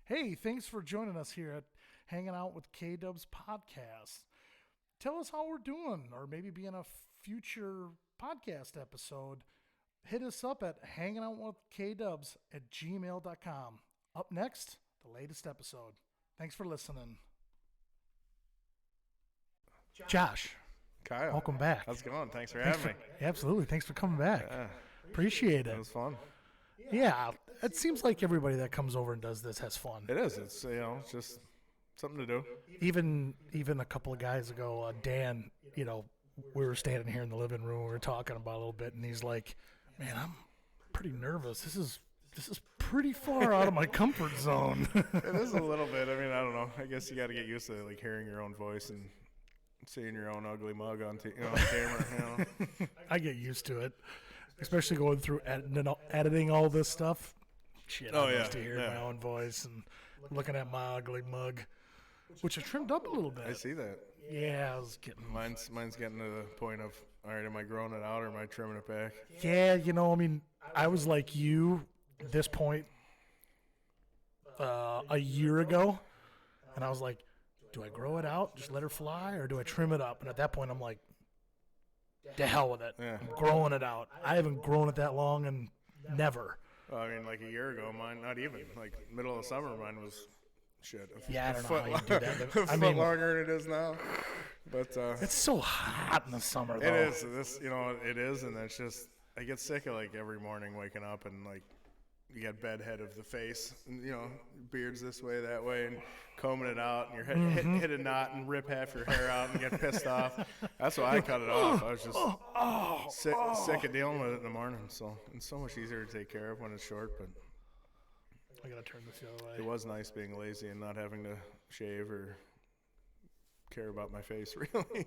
Hey, thanks for joining us here at Hanging Out with K Dubs podcast. Tell us how we're doing, or maybe be in a future podcast episode. Hit us up at hangingoutwithkdubs at gmail.com. Up next, the latest episode. Thanks for listening. Josh, Kyle, welcome back. how's it going? Thanks for having me. Absolutely. Thanks for coming back. Yeah, Appreciate it it. was fun. Yeah, it seems like everybody that comes over and does this has fun. It is. It's it's just something to do. Even a couple of guys ago, Dan, we were standing here in the living room, we were talking about a little bit, and he's like, "Man, I'm pretty nervous. This is pretty far out of my comfort zone." It is a little bit. I mean, I don't know. I guess you got to get used to like hearing your own voice and seeing your own ugly mug on camera. I get used to it, especially going through editing all this stuff. Shit, I'm used to hearing my own voice and looking at my ugly mug, which I trimmed up a little bit. I see that. Yeah, I was getting Mine's getting to the point of, all right, am I growing it out or am I trimming it back? Yeah, I was like you at this point a year ago, and I was like, do I grow it out, just let her fly, or do I trim it up? And at that point, I'm like, to hell with it. Yeah. I'm growing it out. I haven't grown it that long, and never. Well, I mean, like a year ago, mine, not even. Like middle of summer, mine was shit. Yeah, I don't know how you do that. A But, foot longer than it is now. But it's so hot in the summer, though. it is. It is, and it's just I get sick of like every morning waking up and like you got bedhead of the face, and beards this way, that way, and combing it out, and your head hit a knot and rip half your hair out and get pissed off. That's why I cut it off. I was just sick of dealing with it in the morning. So it's so much easier to take care of when it's short. But I gotta turn this the other way. it was nice being lazy and not having to shave or care about my face really.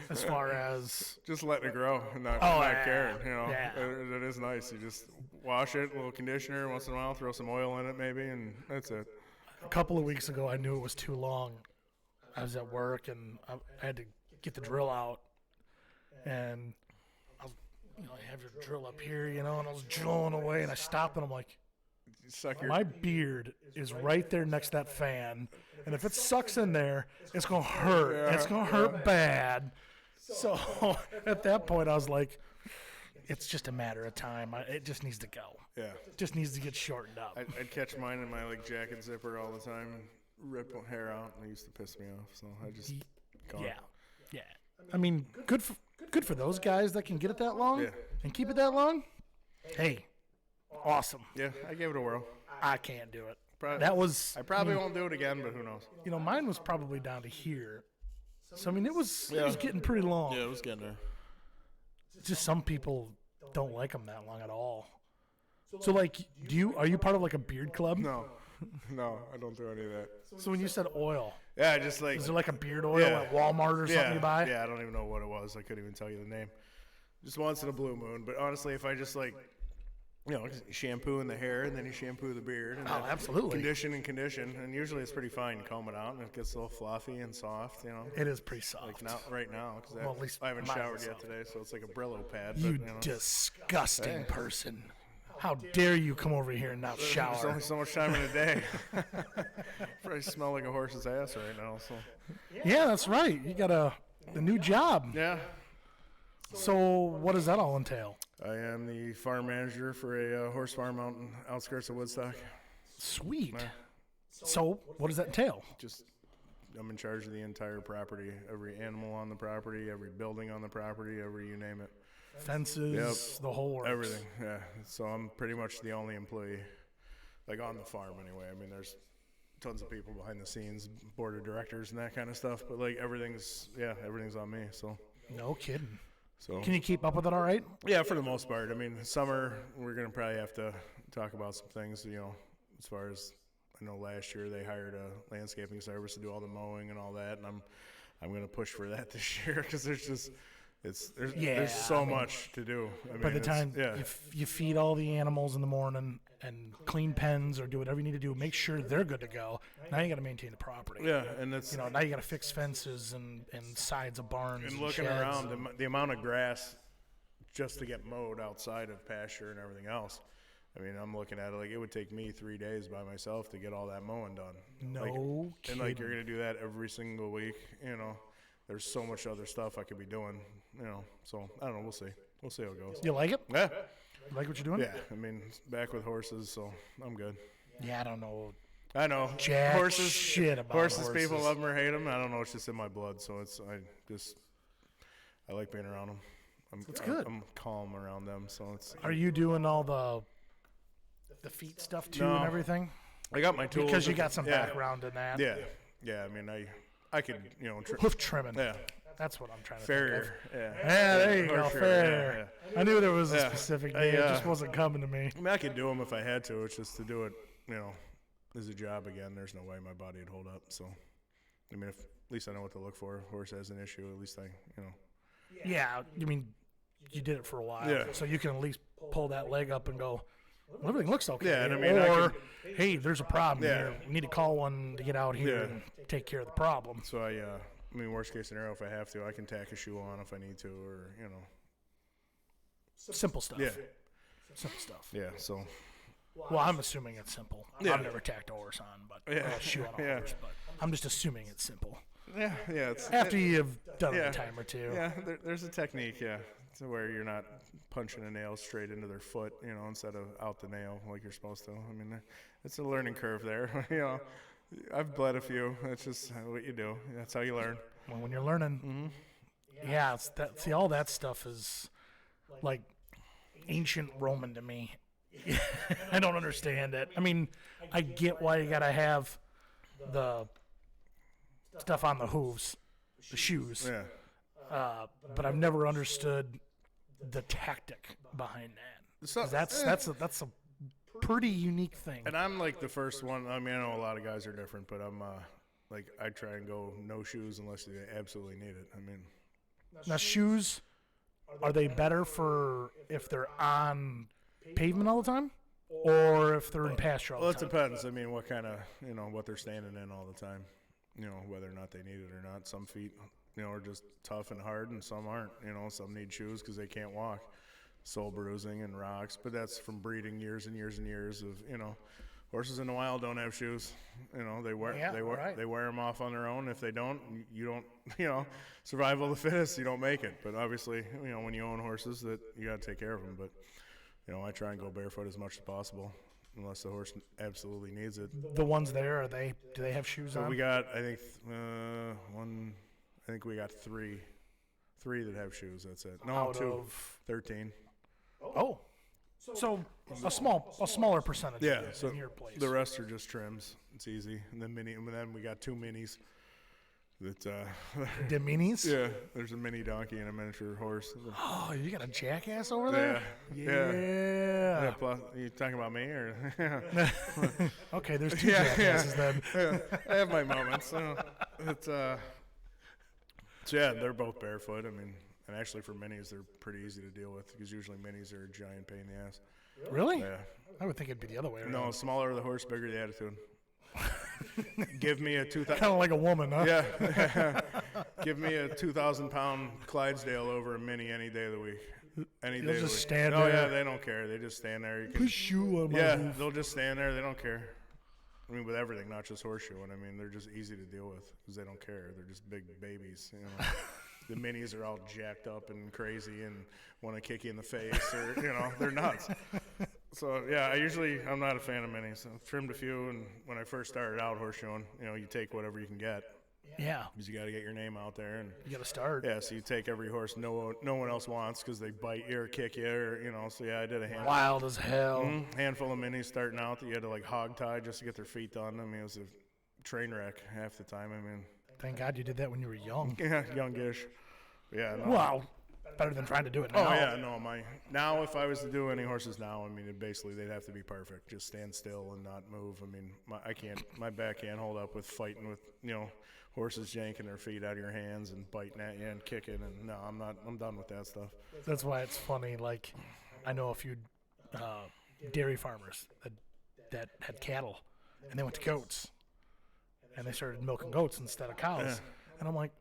As far as Just letting it grow and not caring. Yeah. It is nice. You just wash it, a little conditioner once in a while, throw some oil in it maybe, and that's it. a couple of weeks ago, I knew it was too long. I was at work, and I had to get the drill out, and I was, I have your drill up here, and I was drilling away, and I stopped, and I'm like, my beard is right there next to that fan, and if it sucks in there, it's going to hurt. Yeah, it's going to hurt bad. So at that point, I was like, it's just a matter of time. It just needs to go. Yeah. It just needs to get shortened up. I'd catch mine in my like jacket zipper all the time and rip hair out, and it used to piss me off. So I just gone. Yeah. I mean, good for those guys that can get it that long Yeah. and keep it that long. Hey, awesome. Yeah, I gave it a whirl. I can't do it. Probably, I probably won't do it again, but who knows? mine was probably down to here. So I mean, it was getting pretty long. Yeah, it was getting there. Just some people don't like them that long at all. So like, are you part of like a beard club? No, I don't do any of that. So when you said oil, Yeah, just like is there like a beard oil Yeah. at Walmart or something you buy? Yeah, I don't even know what it was. I couldn't even tell you the name. Just once in a blue moon. But honestly, if I just like, shampoo in the hair and then you shampoo the beard. And Oh, then absolutely. Condition, and usually it's pretty fine. You comb it out and it gets a little fluffy and soft, It is pretty soft. Like right now, because Well, at least I haven't mine is showered yet soft. today, so it's like a Brillo pad. You but, disgusting Hey. person. How dare you come over here and not There's shower? only so much time in a day. Probably smell like a horse's ass right now. So Yeah, that's right. You got a new job. yeah, So what does that all entail? I am the farm manager for a horse farm out in outskirts of Woodstock. Sweet. So what does that entail? Just I'm in charge of the entire property, every animal on the property, every building on the property, you name it. Fences, the whole works. Everything, yeah. So I'm pretty much the only employee, like on the farm anyway. I mean, there's tons of people behind the scenes, board of directors and that kind of stuff, but like everything's on me. So No kidding. So Can you keep up with it all right? yeah, for the most part. I mean, summer we're gonna probably have to talk about some things. As far as I know, last year they hired a landscaping service to do all the mowing and all that, and I'm gonna push for that this year because there's so much to do. I mean, By the time yeah. you feed all the animals in the morning and clean pens or do whatever you need to do, make sure they're good to go. Now you got to maintain the property. Yeah, and it's Now you got to fix fences and sides of barns. and And looking sheds. around the amount of grass just to get mowed outside of pasture and everything else. I mean, I'm looking at it like it would take me 3 days by myself to get all that mowing done. No And kidding. you're going to do that every single week, There's so much other stuff I could be doing, So, I don't know. We'll see. We'll see how it goes. You like it? Yeah. You like what you're doing? Yeah. I mean, back with horses, so I'm good. Yeah, I don't know. I know. Jack shit about horses. People love them or hate them. I don't know. It's just in my blood, so I like being around them. That's good. I'm calm around them, so it's. Are you doing all the feet stuff too No. and everything? I got my tools. Because you got some Yeah. background in that. Yeah. Yeah. I mean, I could, Hoof trimming. Yeah. That's what I'm trying to Farrier. think Yeah. of. Yeah, there you go. Horse Fair. yeah. I knew there was a Yeah. specific I, name. It just wasn't coming to me. I mean, I could do them if I had to. It's just to do it, as a job again. There's no way my body would hold up. So, I mean, at least I know what to look for. If a horse has an issue, at least Yeah, I mean, you did it for a while. Yeah. So you can at least pull that leg up and go, well, everything looks okay. Yeah, and I mean, I or, hey, there's a problem Yeah. here. We need to call one to get out here Yeah. and take care of the problem. So I mean, worst case scenario, if I have to, I can tack a shoe on if I need to, or Simple stuff. Yeah. Simple stuff. Yeah. So Well, I'm assuming it's simple. Yeah. I've never tacked a horse on, but Yeah. or a shoe on a Yeah. horse, but I'm just assuming it's simple. yeah, it's After you've done it yeah. a time or two. yeah. There's a technique, to where you're not punching a nail straight into their foot, instead of out the nail like you're supposed to. I mean, it's a learning curve there. I've bled a few. That's just what you do. That's how you learn. Well, when you're learning, yeah, it's that. See, all that stuff is like ancient Roman to me. I don't understand it. I mean, I get why you gotta have the stuff on the hooves, the shoes, Yeah. but I've never understood the tactic behind that. So, 'Cause that's a pretty unique thing. And I'm like the first one. I mean, I know a lot of guys are different, but I'm I try and go no shoes unless they absolutely need it. I mean, Now, shoes, are they better for if they're on pavement all the time, or if they're in pasture all well, the it time? depends. I mean, what kind of what they're standing in all the time. Whether or not they need it or not. Some feet, are just tough and hard, and some aren't. Some need shoes because they can't walk. Sole bruising and rocks, but that's from breeding years and years and years of horses in the wild don't have shoes. They wear right. they wear them off on their own. If they don't, you don't survival of the fittest. You don't make it. But obviously, when you own horses, that you got to take care of them. But I try and go barefoot as much as possible, unless the horse absolutely needs it. The ones there, do they have shoes So on? we got I think we got three that have shoes. That's it. No, Out 2, of 13. oh, so a smaller percentage. Yeah, in so your place. the rest are just trims. It's easy. And then we got 2 minis. That The minis. yeah, there's a mini donkey and a miniature horse. Oh, you got a jackass over there. Yeah. Yeah. Yeah. Plus, you talking about me or? Okay, there's 2 Yeah, jackasses then. Yeah, I have my moments. So yeah, they're both barefoot. I mean, and actually for minis, they're pretty easy to deal with because usually minis are a giant pain in the ass. Really? Yeah. I would think it'd be the other way around. No, smaller the horse, bigger the attitude. Give me a 2,000. Kind of like a woman, huh? Yeah. Give me a 2,000-pound Clydesdale over a mini any day of the week. Any day of the just week. stand Oh there. yeah, they don't care. They just stand there. You Put can, shoe on my yeah, hoof. they'll just stand there. They don't care. I mean, with everything, not just horseshoeing. I mean, they're just easy to deal with because they don't care. They're just big babies. The minis are all jacked up and crazy and want to kick you in the face, or they're nuts. So yeah, I'm not a fan of minis. I've trimmed a few, and when I first started out horseshoeing, you take whatever you can get Yeah. because you got to get your name out there. And You got to start. yeah, so you take every horse no one else wants because they bite you or kick you, or so yeah, I did a Wild as hell. handful of minis starting out that you had to like hog tie just to get their feet done. I mean, it was a train wreck half the time. I mean, Thank God you did that when you were young. yeah, youngish. Yeah. No. Well, better than trying to do it now. Oh yeah, no, now if I was to do any horses now, I mean, basically they'd have to be perfect, just stand still and not move. I mean, my back can't hold up with fighting with horses yanking their feet out of your hands and biting at you and kicking. And no, I'm done with that stuff. That's why it's funny. Like, I know a few dairy farmers that had cattle, and they went to goats, and they started milking goats instead of cows. Yeah. And I'm like,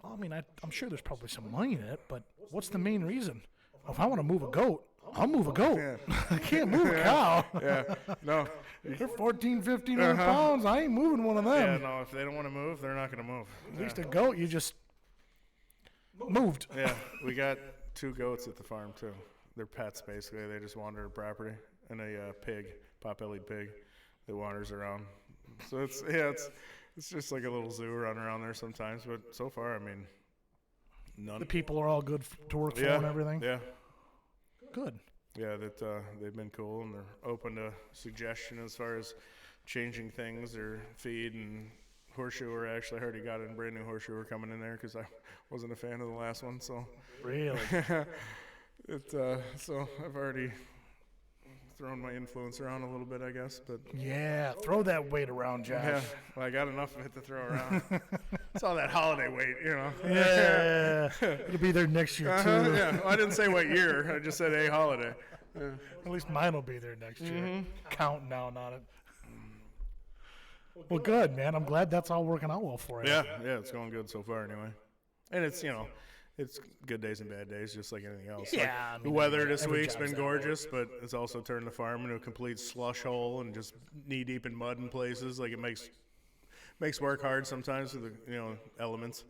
well, I mean, I'm sure there's probably some money in it, but what's the main reason? Well, if I want to move a goat, I'll move a goat. Yeah. I can't move a cow. Yeah, no. They're 14, 1,500 pounds. I ain't moving one of Yeah, them. no, if they don't want to move, they're not going to move. At least a goat, you just moved. Yeah, we got 2 goats at the farm, too. They're pets, basically. They just wander the property. And a pig, pot-bellied pig, that wanders around. So it's just like a little zoo running around there sometimes. But so far, I mean, none. The people are all good to work for Yeah, and everything. yeah. Good. Yeah, that they've been cool, and they're open to suggestion as far as changing things or feed and horseshoer. Actually, I already got a brand new horseshoer coming in there because I wasn't a fan of the last one. So Really? so I've already thrown my influence around a little bit, I guess. But Yeah. Throw that weight around, Josh. yeah, well, I got enough of it to throw around. It's all that holiday weight, you know. Yeah. It'll be there next year, too. Yeah, well, I didn't say what year. I just said a holiday. Yeah. At least mine will be there next year. Mm-hmm. Counting down on it. Well, good, man. I'm glad that's all working out well for you. Yeah, it's going good so far anyway. And it's, it's good days and bad days, just like anything else. Yeah, Like, I mean, the weather this every week's job's been that way. gorgeous, but it's also turned the farm into a complete slush hole and just knee deep in mud in places. Like it makes work hard sometimes with the elements.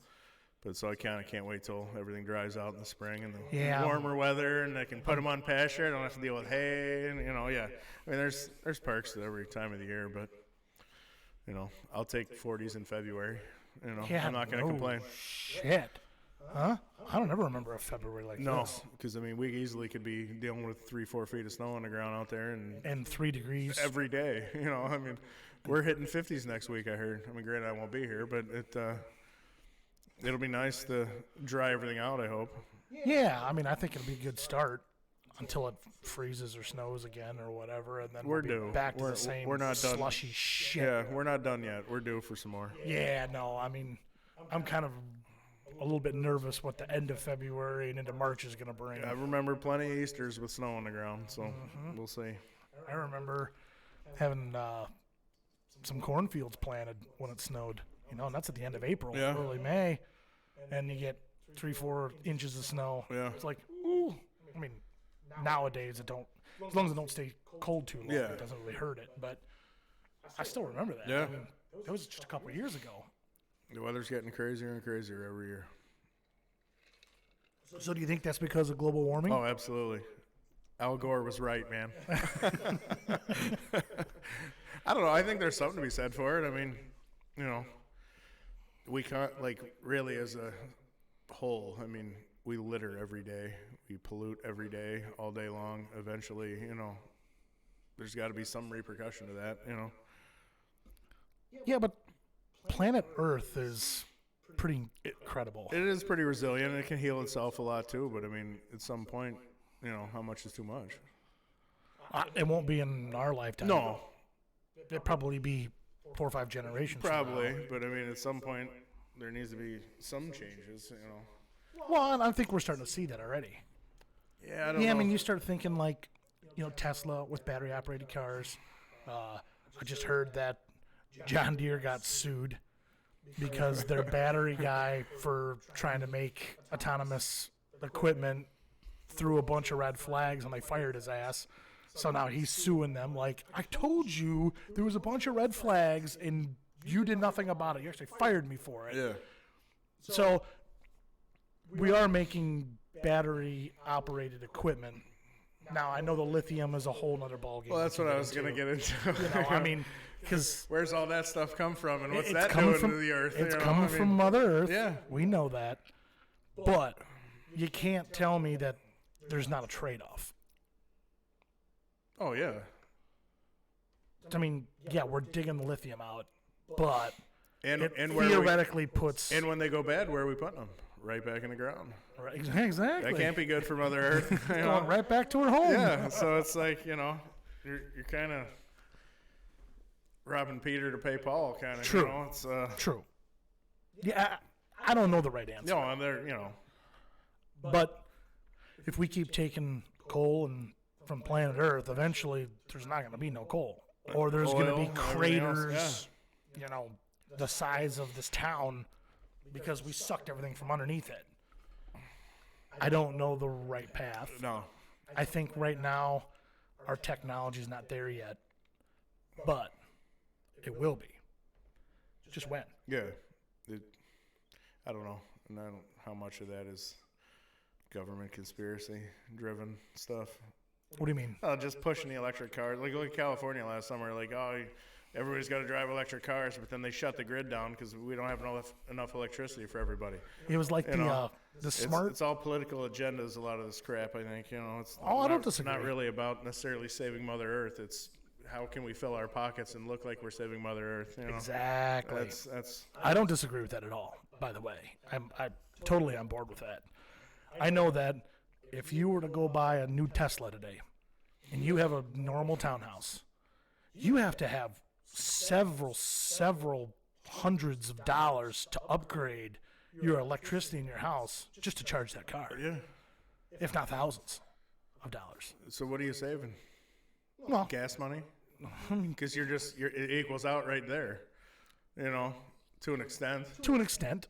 But so I kind of can't wait till everything dries out in the spring and the Yeah. warmer weather, and I can put them on pasture. I don't have to deal with hay, and yeah. I mean, there's perks to every time of the year, but I'll take 40s in February. Yeah, I'm not going to no complain. Shit. Huh? I don't ever remember a February like No, this. because we easily could be dealing with 3-4 feet of snow on the ground out there, and 3 degrees. every day. I mean, we're hitting 50s next week. I heard. I mean, granted, I won't be here, but it'll be nice to dry everything out. I hope. Yeah, I mean, I think it'll be a good start until it freezes or snows again or whatever, and then We're we'll be due. back to We're- the same we're not done. slushy shit. Yeah, we're not done yet. We're due for some more. Yeah, no, I mean, I'm kind of a little bit nervous what the end of February and into March is going to bring. I remember plenty of Easters with snow on the ground, so we'll see. I remember having some cornfields planted when it snowed, and that's at the end of April, Yeah. early May, and you get 3-4 inches of snow. Yeah. It's like, ooh. I mean, nowadays as long as it don't stay cold too long, Yeah. it doesn't really hurt it. But I still remember that. Yeah. I mean, that was just a couple of years ago. The weather's getting crazier and crazier every year. So do you think that's because of global warming? Oh, absolutely. Al Gore was right, man. I don't know. I think there's something to be said for it. I mean, we can't, really as a whole, I mean, we litter every day. We pollute every day, all day long. Eventually, there's got to be some repercussion to that, Yeah, but planet Earth is pretty incredible. It is pretty resilient. It can heal itself a lot, too. But, I mean, at some point, how much is too much? It won't be in our lifetime. No, It'd probably be 4 or 5 generations. from probably. now. But, I mean, at some point, there needs to be some changes, Well, and I think we're starting to see that already. Yeah, I don't Yeah, know. I mean, you start thinking Tesla with battery-operated cars. I just heard that John Deere got sued because their battery guy for trying to make autonomous equipment threw a bunch of red flags and they fired his ass. So now he's suing them like, I told you there was a bunch of red flags and you did nothing about it. You actually fired me for it. Yeah. So we are making battery-operated equipment. Now, I know the lithium is a whole nother ballgame. Well, that's what I was going to get into. I mean, because Where's all that stuff come from, and what's it's that coming doing from to the earth? It's I coming mean, from Mother Earth. Yeah. We know that. But you can't tell me that there's not a trade-off. Oh, yeah. I mean, yeah, we're digging the lithium out, but And it and where theoretically puts... and when they go bad, where are we putting them? Right back in the ground. Right, exactly. That can't be good for Mother Earth. Going right back to her home. Yeah, so it's like, you're kind of robbing Peter to pay Paul, kind of. True. It's True. Yeah, I don't know the right answer. no, and they're But if we keep taking coal and from planet Earth, eventually there's not going to be no coal. Or there's going to be Oil, everything else, craters, the size of this town because we sucked everything from underneath it. I don't know the right path. no. I think right now our technology is not there yet, but it will be. Just when. Yeah. I don't know. And I don't how much of that is government conspiracy driven stuff. What do you mean? Just pushing the electric cars. Like, look at California last summer. Like, everybody's got to drive electric cars, but then they shut the grid down because we don't have enough electricity for everybody. It was like the smart. It's all political agendas. A lot of this crap. I think it's. I don't disagree. Not really about necessarily saving Mother Earth. It's how can we fill our pockets and look like we're saving Mother Earth. Exactly. That's. I don't disagree with that at all. By the way, I'm totally on board with that. I know that if you were to go buy a new Tesla today, and you have a normal townhouse, you have to have several hundreds of dollars to upgrade your electricity in your house just to charge that car. Yeah. If not thousands of dollars. So what are you saving? Well, Gas money? Because it equals out right there. To an extent. To an extent.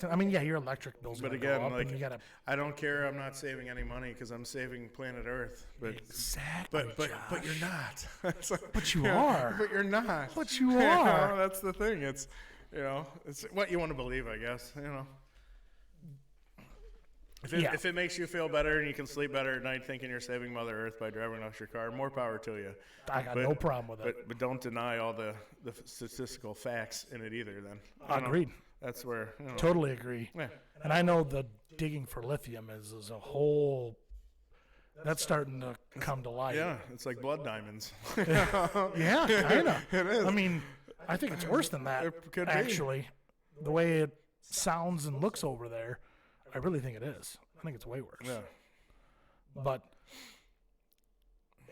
I mean, yeah, your electric bill's going to go up. Like, and you gotta, I don't care. I'm not saving any money because I'm saving planet Earth. But exactly. But you're not. But you are. But you're not. But you are. That's the thing. It's it's what you want to believe, I guess. If it makes you feel better and you can sleep better at night thinking you're saving Mother Earth by driving off your car, more power to you. I got no problem with it. But don't deny all the statistical facts in it either. Then agreed. That's where totally agree. Yeah. And I know the digging for lithium is a whole. That's starting to come to light. Yeah, it's like blood diamonds. Yeah, kind of. It is. I mean, I think it's worse than that. It could be. Actually, the way it sounds and looks over there, I really think it is. I think it's way worse. Yeah. But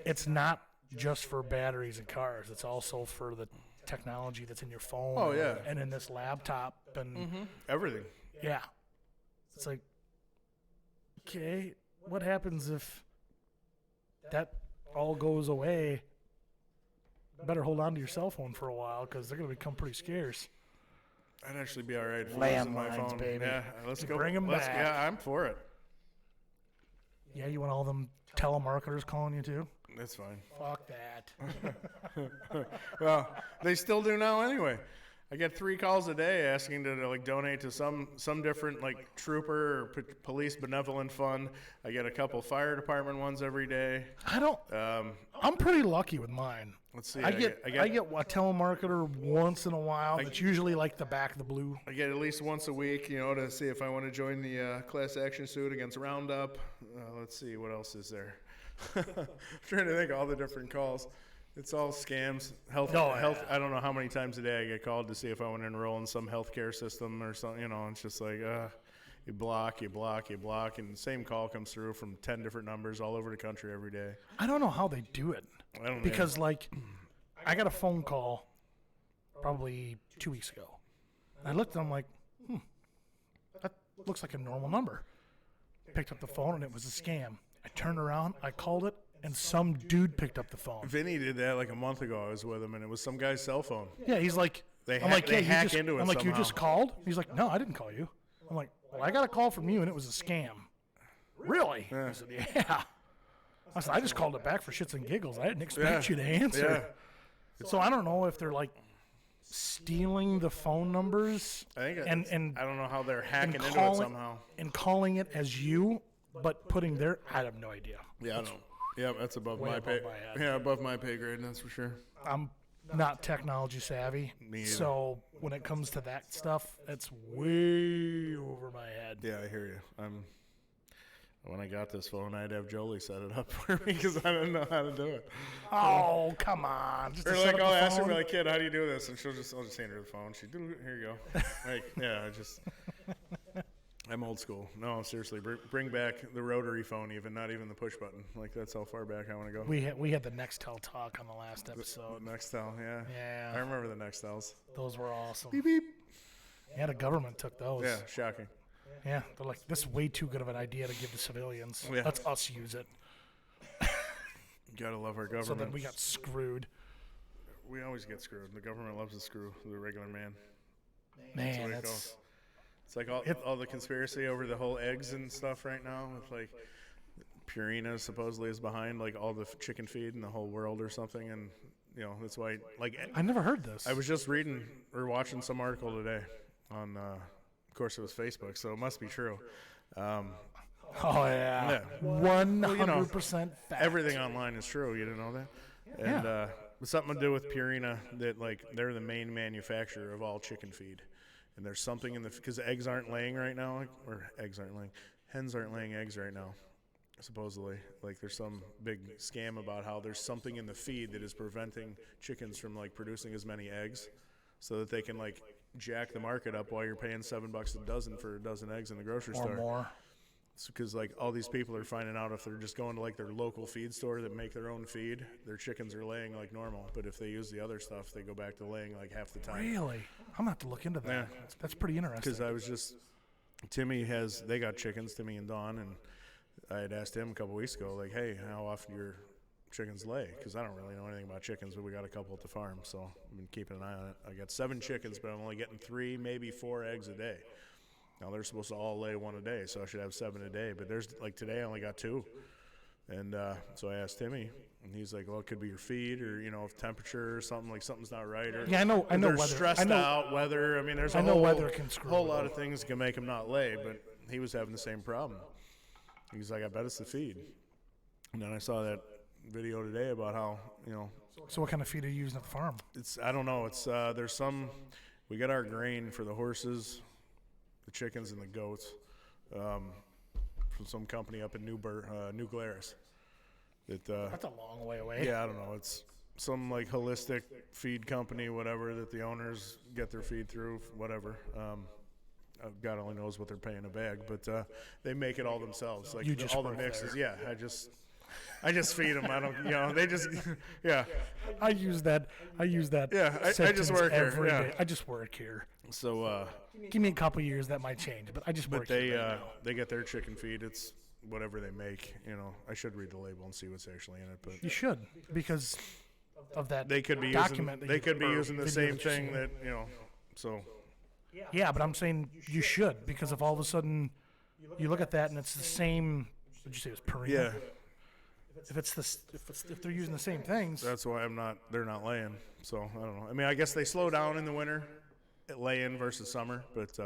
it's not just for batteries and cars. It's also for the technology that's in your phone. Oh, yeah. And in this laptop and Everything. yeah. It's like, okay, what happens if that all goes away? Better hold on to your cell phone for a while because they're going to become pretty scarce. I'd actually be all right if losing my Landlines, phone. baby. Yeah, let's go. Bring 'em back. Yeah, I'm for it. Yeah, you want all them telemarketers calling you too? That's fine. Fuck that. Well, they still do now anyway. I get 3 calls a day asking to donate to some different trooper or police benevolent fund. I get a couple fire department ones every day. I'm pretty lucky with mine. Let's see. I get a telemarketer once in a while. It's usually like the back of the blue. I get at least once a week, to see if I want to join the class action suit against Roundup. Let's see, what else is there? I'm trying to think of all the different calls. It's all scams. Health. I don't know how many times a day I get called to see if I want to enroll in some healthcare system or something. It's just like you block, and the same call comes through from 10 different numbers all over the country every day. I don't know how they do it. I don't know. Because I got a phone call probably 2 weeks ago. And I looked and I'm like, that looks like a normal number. Picked up the phone and it was a scam. I turned around, I called it, and some dude picked up the phone. Vinny did that like a month ago. I was with him, and it was some guy's cell phone. Yeah, he's like, they hack into it. I'm like, somehow. You just called? He's like, no, I didn't call you. I'm like, well, I got a call from you, and it was a scam. Really? Yeah. He said, yeah. I said, I just called it back for shits and giggles. I didn't expect you to answer. Yeah. So I don't know if they're stealing the phone numbers. I think and I don't know how they're hacking into it somehow. And calling it as you, but putting their, I have no idea. Yeah, I don't. Yeah, that's above my pay. Yeah, above my pay grade, that's for sure. I'm not technology savvy. Me either. So when it comes to that stuff, it's way over my head. Yeah, I hear you. When I got this phone, I'd have Jolie set it up for me because I didn't know how to do it. Oh, come on. Just or I'll ask her, kid, how do you do this? And I'll just hand her the phone. Here you go. I'm old school. No, seriously, bring back the rotary phone even, not even the push button. That's how far back I want to go. We had the Nextel talk on the last episode. Nextel, yeah. Yeah. I remember the Nextels. Those were awesome. Beep, beep. Yeah, the government took those. Yeah, shocking. Yeah, they're like, this is way too good of an idea to give to civilians. Yeah. Let's us use it. Gotta love our government. So then we got screwed. We always get screwed. The government loves to screw the regular man. Man, it's like all the conspiracy over the whole eggs and stuff right now. It's Purina supposedly is behind like all the chicken feed in the whole world or something, and that's why like I never heard this. I was just reading or watching some article today on of course it was Facebook, so it must be true. Oh yeah, 100% fact. Everything online is true. You didn't know that? And it's something to do with Purina, that like they're the main manufacturer of all chicken feed, and there's something in the because eggs aren't laying right now, hens aren't laying eggs right now. Supposedly, like there's some big scam about how there's something in the feed that is preventing chickens from like producing as many eggs, so that they can like jack the market up while you're paying $7 a dozen for a dozen eggs in the grocery store. Or more. Because like all these people are finding out if they're just going to like their local feed store that make their own feed, their chickens are laying like normal. But if they use the other stuff, they go back to laying like half the time. Really? I'm gonna have to look into that. Yeah. That's pretty interesting. Because I was just, they got chickens, Timmy and Dawn, and I had asked him a couple weeks ago, like, hey, how often do your chickens lay? Because I don't really know anything about chickens, but we got a couple at the farm, so I've been keeping an eye on it. I got 7 chickens, but I'm only getting 3, maybe 4 eggs a day. Now they're supposed to all lay 1 a day, so I should have 7 a day. But there's like today I only got 2, and so I asked Timmy, and he's like, "Well, it could be your feed, or if temperature or something, like something's not right, or yeah, I know they're weather. stressed out, weather. I mean, there's a weather can screw whole with lot them. of things that can make them not lay. But he was having the same problem. He's like, I bet it's the feed. And then I saw that video today about how So what kind of feed are you using at the farm? I don't know. It's there's some. We got our grain for the horses, the chickens, and the goats from some company up in New Glarus. That's a long way away. Yeah, I don't know. It's some like holistic feed company, whatever, that the owners get their feed through, whatever. God only knows what they're paying a bag, but they make it all themselves. Like all the mixes. There. Yeah, I just feed them. I don't. They just. Yeah. I use that. Yeah, I just work here. every Yeah. day. I just work here. So. Give me a couple years, that might change, but I just work But here. Right now. they get their chicken feed. It's whatever they make. I should read the label and see what's actually in it. But You should, because of that they could be document. using. They could be using the video same that you thing seen. that So. Yeah, but I'm saying you should, because if all of a sudden you look at that and it's the same. What did you say it was Purina? Yeah. If they're using the same things. That's why they're not laying. So I don't know. I mean, I guess they slow down in the winter, lay-in versus summer. But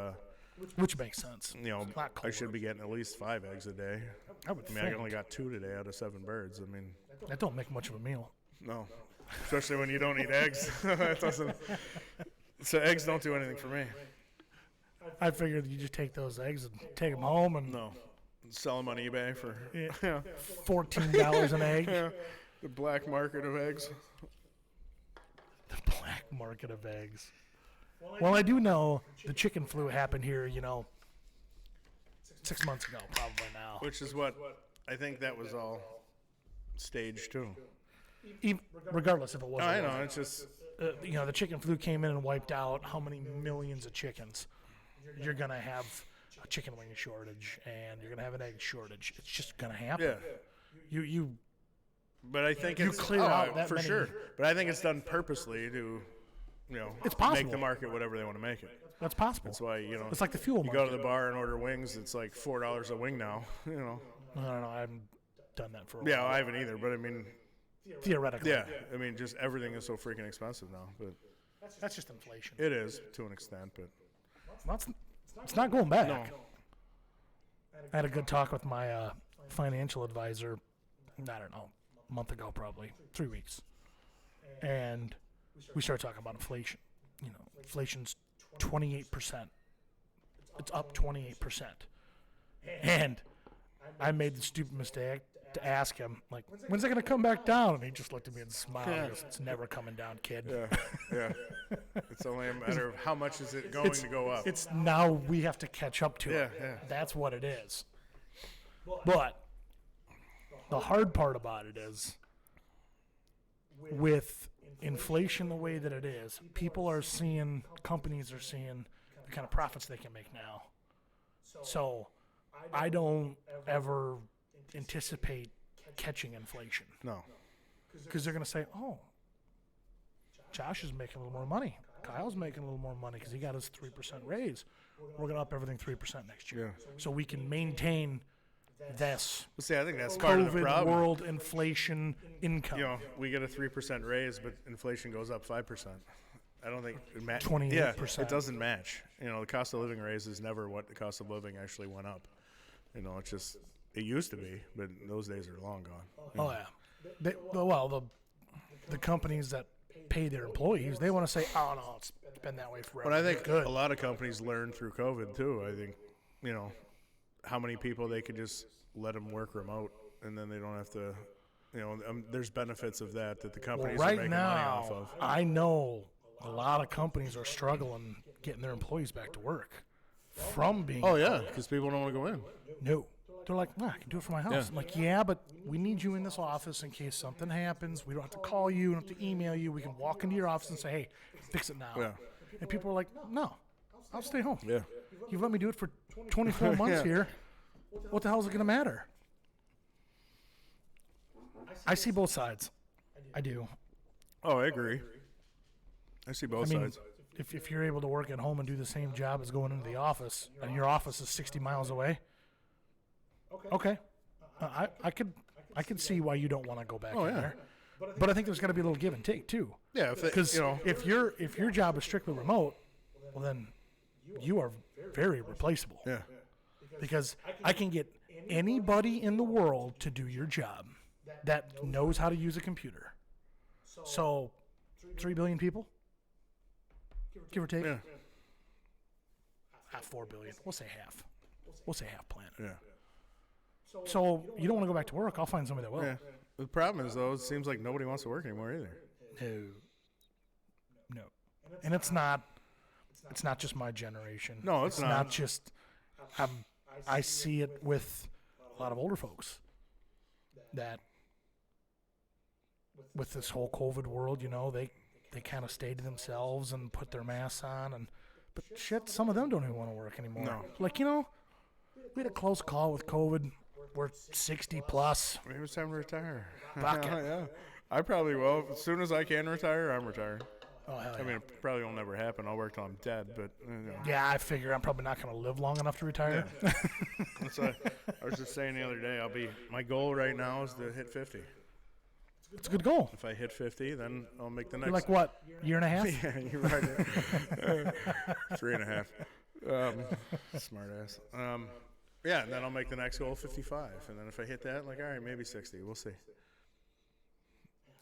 Which makes sense. It's not I cold. should be getting at least 5 eggs a day. I would I mean, think. I only got 2 today out of 7 birds. I mean, That don't make much of a meal. no, especially when you don't eat eggs. That doesn't. So eggs don't do anything for me. I figured you just take those eggs and take them home and No, sell them on eBay for $14 an egg. yeah, the black market of eggs. The black market of eggs. Well, I do know the chicken flu happened here, 6 months ago, probably now. Which is what I think that was all staged too. Regardless if it was. No, I know. It's just the chicken flu came in and wiped out how many millions of chickens. You're going to have a chicken wing shortage, and you're going to have an egg shortage. It's just going to happen. yeah. You But I think You it's clear out that for many- sure. But I think it's done purposely to, It's make possible. the market whatever they want to make it. That's possible. That's why It's like the fuel you market. go to the bar and order wings. It's like $4 a wing now. I don't know. I haven't done that for a Yeah, while. I haven't either. But I mean, Theoretically. yeah. I mean, just everything is so freaking expensive now. But That's just inflation. it is to an extent. But It's not going back. no, I had a good talk with my financial advisor, I don't know, a month ago probably, 3 weeks. And we started talking about inflation. Inflation's 28%. It's up 28%. And I made the stupid mistake to ask him, like, when's it going to come back down? And he just looked at me and smiled. He goes, it's never coming down, kid. yeah. It's only a matter of how much is it going to go up. It's now we have to catch up to it. Yeah. That's what it is. But the hard part about it is, with inflation the way that it is, companies are seeing the kind of profits they can make now. So I don't ever anticipate catching inflation, No. because they're going to say, oh, Josh is making a little more money. Kyle's making a little more money because he got his 3% raise. We're going to up everything 3% next year. Yeah. So we can maintain this See, I think that's part of the COVID problem. world inflation income. You know, we get a 3% raise, but inflation goes up 5%. I don't think it 28%. Yeah, it doesn't match. You know, the cost of living raise is never what the cost of living actually went up. You know, it's just it used to be, but those days are long gone. Oh yeah. The companies that pay their employees, they want to say, "Oh no, it's been that way forever." But I think good. a lot of companies learned through COVID too. I think, you know, how many people they could just let them work remote, and then they don't have to. You know, there's benefits of that the companies are right making money off now, of. I know a lot of companies are struggling getting their employees back to work from being. Oh yeah, because people don't want to go in. No. They're like, nah, I can do it from my house. Yeah. I'm like, yeah, but we need you in this office in case something happens. We don't have to call you. We don't have to email you. We can walk into your office and say, hey, fix it now. Yeah. And people are like, no, I'll stay home. Yeah. You've let me do it for 24 months Yeah. here. What the hell is it going to matter? I see both sides. I do. Oh, I agree. I see both I mean, sides. if you're able to work at home and do the same job as going into the office, and your office is 60 miles away, okay. I could see why you don't want to go back in yeah. there. But I think there's got to be a little give and take too. Yeah, Because you know, if your job is strictly remote, well then you are very replaceable. yeah, Because I can get anybody in the world to do your job that knows how to use a computer. So 3 billion people, give or take. yeah, 4 billion. We'll say half. We'll say half planet. yeah. So you don't want to go back to work. I'll find somebody that will. Yeah. The problem is though, it seems like nobody wants to work anymore either. No. And it's not just my generation. No, it's not. not just I see it with a lot of older folks that with this whole COVID world, you know, they kind of stay to themselves and put their masks on but shit, some of them don't even want to work anymore. No. Like, you know, we had a close call with COVID. We're 60 plus. Maybe it's time to retire. Fuck it. Yeah. I probably will. As soon as I can retire, I'm retiring. Oh, hell yeah. I mean, it probably will never happen. I'll work till I'm dead, but you know. Yeah, I figure I'm probably not going to live long enough to retire. That's what I was just saying the other day. My goal right now is to hit 50. It's a good goal. If I hit 50, then I'll make the next. You're like, what, year and a half? Yeah, you're right. 3.5. Smart ass. Yeah, and then I'll make the next goal 55. And then if I hit that, like, all right, maybe 60. We'll see.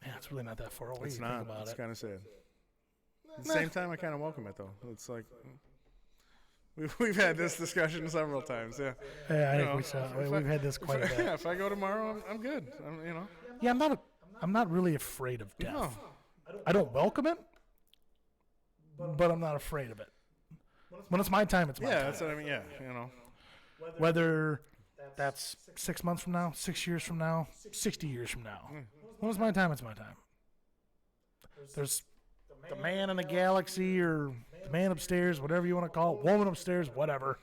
Yeah, it's really not that far away. It's you not. Think about It's it. kind of sad. At the same time, I kind of welcome it, though. It's like, we've had this discussion several times, yeah. Yeah, I You think know, we saw. if We've had this quite a bit. Yeah, if I go tomorrow, I'm good. You know. Yeah, I'm not really afraid of death. No. I don't welcome it, but I'm not afraid of it. When it's my time, it's my Yeah, time. that's what I mean. Yeah, you know. Whether that's 6 months from now, 6 years from now, 60 years from now. When it's my time, it's my time. There's the man in the galaxy or the man upstairs, whatever you want to call it, woman upstairs, whatever.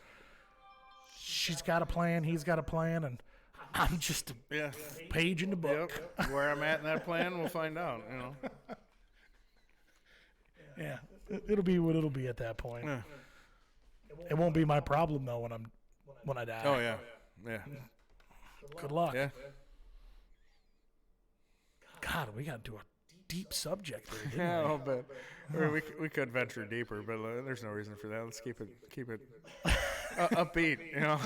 She's got a plan, he's got a plan, and I'm just a Yeah. page in the book. Yep. Where I'm at in that plan, we'll find out. You know. Yeah, it'll be what it'll be at that point. Yeah. It won't be my problem though when I die. Oh yeah. Yeah. Good luck. Yeah. God, we got to do a deep subject there. Didn't Yeah, a we? little bit. Or we could venture deeper, but there's no reason for that. Let's keep it upbeat. You know.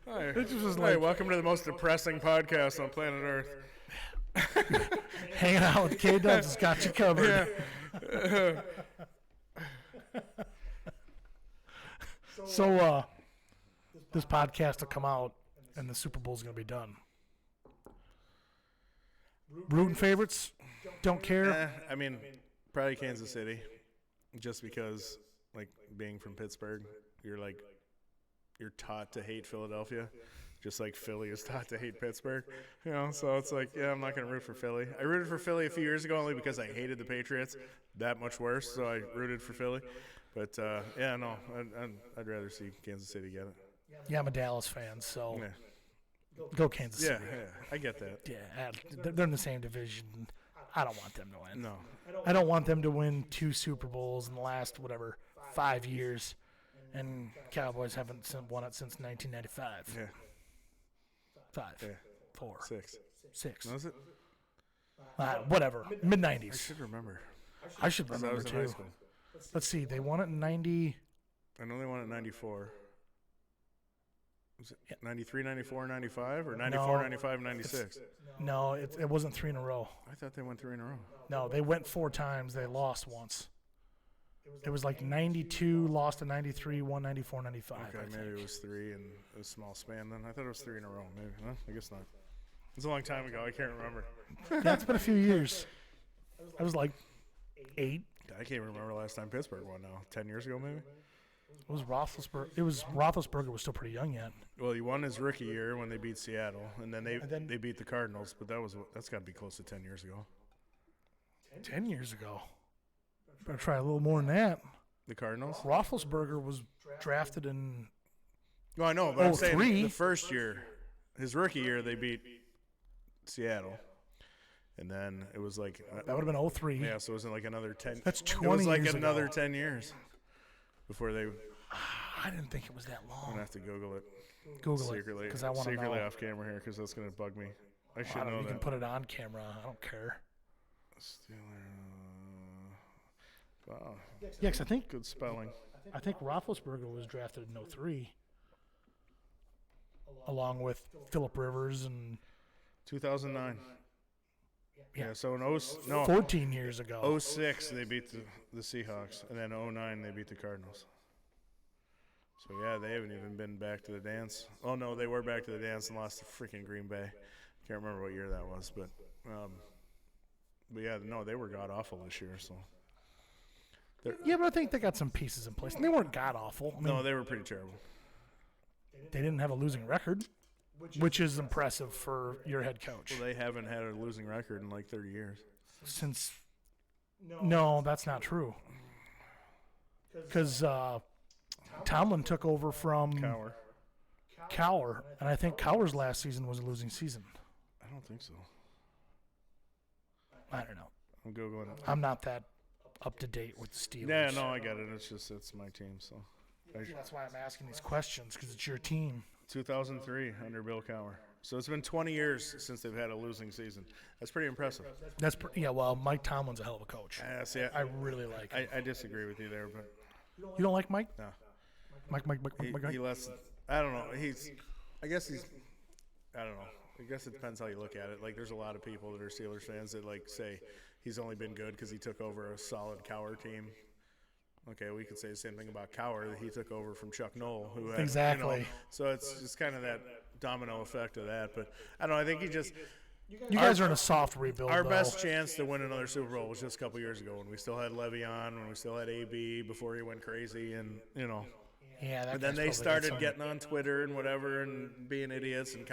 Hey, welcome to the most depressing podcast on planet Earth. Hanging out with K-Dubs has got you covered. Yeah. So, this podcast will come out, and the Super Bowl's going to be done. Rooting favorites? Don't care. I mean, probably Kansas City, just because, like, being from Pittsburgh, you're taught to hate Philadelphia, just like Philly is taught to hate Pittsburgh. You know, so it's like, yeah, I'm not going to root for Philly. I rooted for Philly a few years ago only because I hated the Patriots that much worse, so I rooted for Philly. But, yeah, no, I'd rather see Kansas City get it. Yeah, I'm a Dallas fan, so Yeah, go Kansas yeah, City. I get that. Yeah, they're in the same division. I don't want them to win. No. I don't want them to win 2 Super Bowls in the last, 5 years, And Cowboys haven't won it since 1995. Yeah. 5, Yeah. 4, 6. 6. Was it? Whatever. Mid I 90s. should remember. I should 'Cause I remember was in high too. school. Let's see. They won it in 90. I know they won it in 94. Was it 93, 94, 95? Or 94, No, 95, 96? No, it wasn't 3 in a row. I thought they went 3 in a row. No, they went 4 times. They lost once. It was like 92, lost to 93, won 94, 95. Okay, I maybe think. it was 3 in a small span then. I thought it was 3 in a row. Maybe. Well, I guess not. It's a long time ago. I can't remember. Yeah, it's been a few years. I was like 8. I can't remember the last time Pittsburgh won now. 10 years ago, maybe? It was Roethlisberger was still pretty young yet. Well, he won his rookie year when they beat Seattle, and then they beat the Cardinals, but that's got to be close to 10 years ago. 10 years ago. Better try a little more than that. The Cardinals? Roethlisberger was drafted in No, I know, but I'm saying 03. the first year, his rookie year, they beat Seattle, and then it was like that would have been 03. yeah, so it was like another 10. That's It 20 was like years another ago. 10 years before they. I didn't think it was that I'm long. gonna have to Google it Google secretly, it because I want to secretly know. off camera here because that's gonna bug me. I should I don't know. know You can that. put it on camera. I don't care. Wow, Yeah, because good spelling. I think Roethlisberger was drafted in 03, along with Phillip Rivers and 2009. Yeah. Yeah, so in 14 years ago. 06 they beat the Seahawks, and then 09 they beat the Cardinals. So yeah, they haven't even been back to the dance. Oh no, they were back to the dance and lost to freaking Green Bay. Can't remember what year that was, but yeah, no, they were god awful this year. So Yeah, but I think they got some pieces in place. And they weren't god awful. I mean, no, they were pretty terrible. they didn't have a losing record, which is impressive for your head coach. Well, they haven't had a losing record in like 30 years. Since no, that's not true. Because Tomlin took over from Cowher, and I think Cowher's last season was a losing season. I don't think so. I don't know. I'm Googling it. I'm not that up to date with the Steelers. Yeah, no, I get it. It's my team. So That's why I'm asking these questions, because it's your team. 2003 under Bill Cowher. So it's been 20 years since they've had a losing season. That's pretty impressive. Yeah, well, Mike Tomlin's a hell of a coach. See, I really like him. I disagree with you there, but You don't like Mike? no. Mike. He lets. I don't know. I guess it depends how you look at it. Like, there's a lot of people that are Steelers fans that like say he's only been good because he took over a solid Cowher team. Okay, we could say the same thing about Cowher, that he took over from Chuck Noll, who had, Exactly. So it's just kind of that domino effect of that. But I don't know. I think he just. You guys are in a soft rebuild, Our though. best chance to win another Super Bowl was just a couple years ago when we still had Le'Veon, when we still had AB before he went crazy, and Yeah, that And then guy's they probably started got some- getting on Twitter and whatever and being idiots, and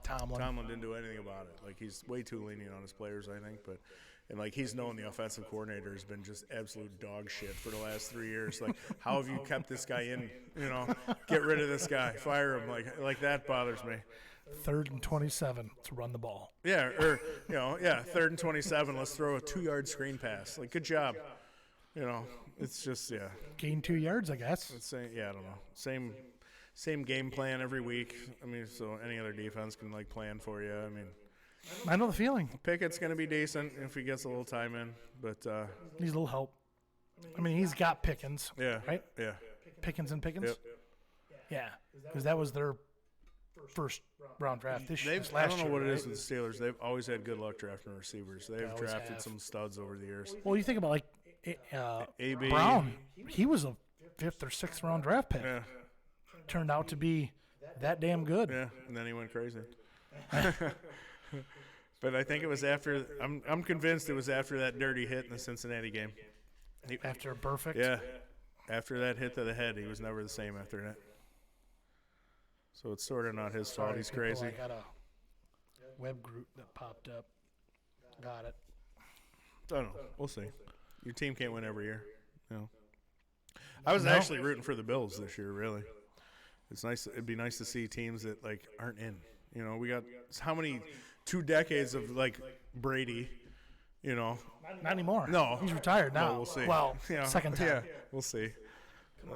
Tomlin didn't do anything about it. Like, he's way too lenient on his players, I think. And like, he's known the offensive coordinator has been just absolute dog shit for the last 3 years. Like, how have you kept this guy in? Get rid of this guy, fire him. Like that bothers me. 3rd and 27 to run the ball. Yeah, or 3rd and 27. Let's throw a 2-yard screen pass. Like, good job. It's just Gain 2 yards, I guess. I don't know. Same game plan every week. I mean, so any other defense can like plan for you. I mean, I know the feeling. Pickett's going to be decent if he gets a little time in, but Needs a little help. I mean, he's got Pickens. yeah, Right? yeah, Pickens and Pickens? Yep. Yeah, because that was their first round draft this year. I don't know what it is with the Steelers. They've always had good luck drafting receivers. They've always drafted have. some studs over the years. Well, you think about AB. Brown. He was a 5th or 6th round draft pick. Yeah, Turned out to be that damn good. yeah, and then he went crazy. But I think it was after. I'm convinced it was after that dirty hit in the Cincinnati game. After a perfect. Yeah, after that hit to the head, he was never the same after that. So it's sort of not his fault. Sorry, He's people, crazy. I got a web group that popped up. Got it. I don't know. We'll see. Your team can't win every year. I was actually rooting for the Bills this year, really. It's nice. It'd be nice to see teams that like aren't in. We got how many 2 decades of like Brady, Not anymore. No. He's retired now. No, we'll see. Well, Yeah, second time. Yeah, we'll see.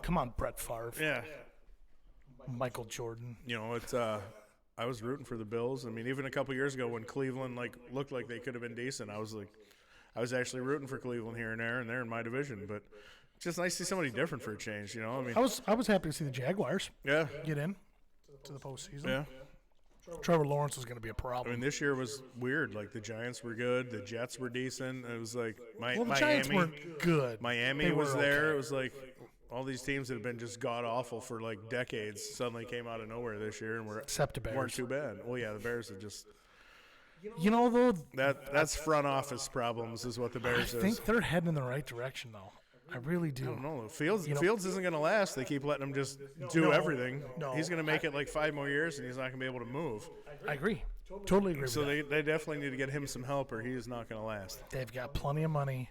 Come on, Brett Favre. Yeah. Michael Jordan. You know, it's I was rooting for the Bills. I mean, even a couple years ago when Cleveland looked like they could have been decent, I was actually rooting for Cleveland here and there, and they're in my division. But it's just nice to see somebody different for a change. You know, I mean, I was happy to see the Jaguars get in to the postseason. Yeah. Trevor Lawrence was going to be a I problem. mean, this year was weird. Like the Giants were good, the Jets were decent. It was like the Miami. Giants weren't good. Miami They was were there. okay. It was like all these teams that have been just god awful for like decades suddenly came out of nowhere this year and Except the Bears. weren't too bad. Well, yeah, the Bears have just You know, though, that's front office problems is what the I Bears is. think they're heading in the right direction, though. I really do. I don't know. Fields You know- Fields isn't going to last. They keep letting him just do everything. no. He's going to make it like 5 more years, and he's not going to be able to move. I agree. Totally agree So with that. they definitely need to get him some help, or he is not going to last. They've got plenty of money.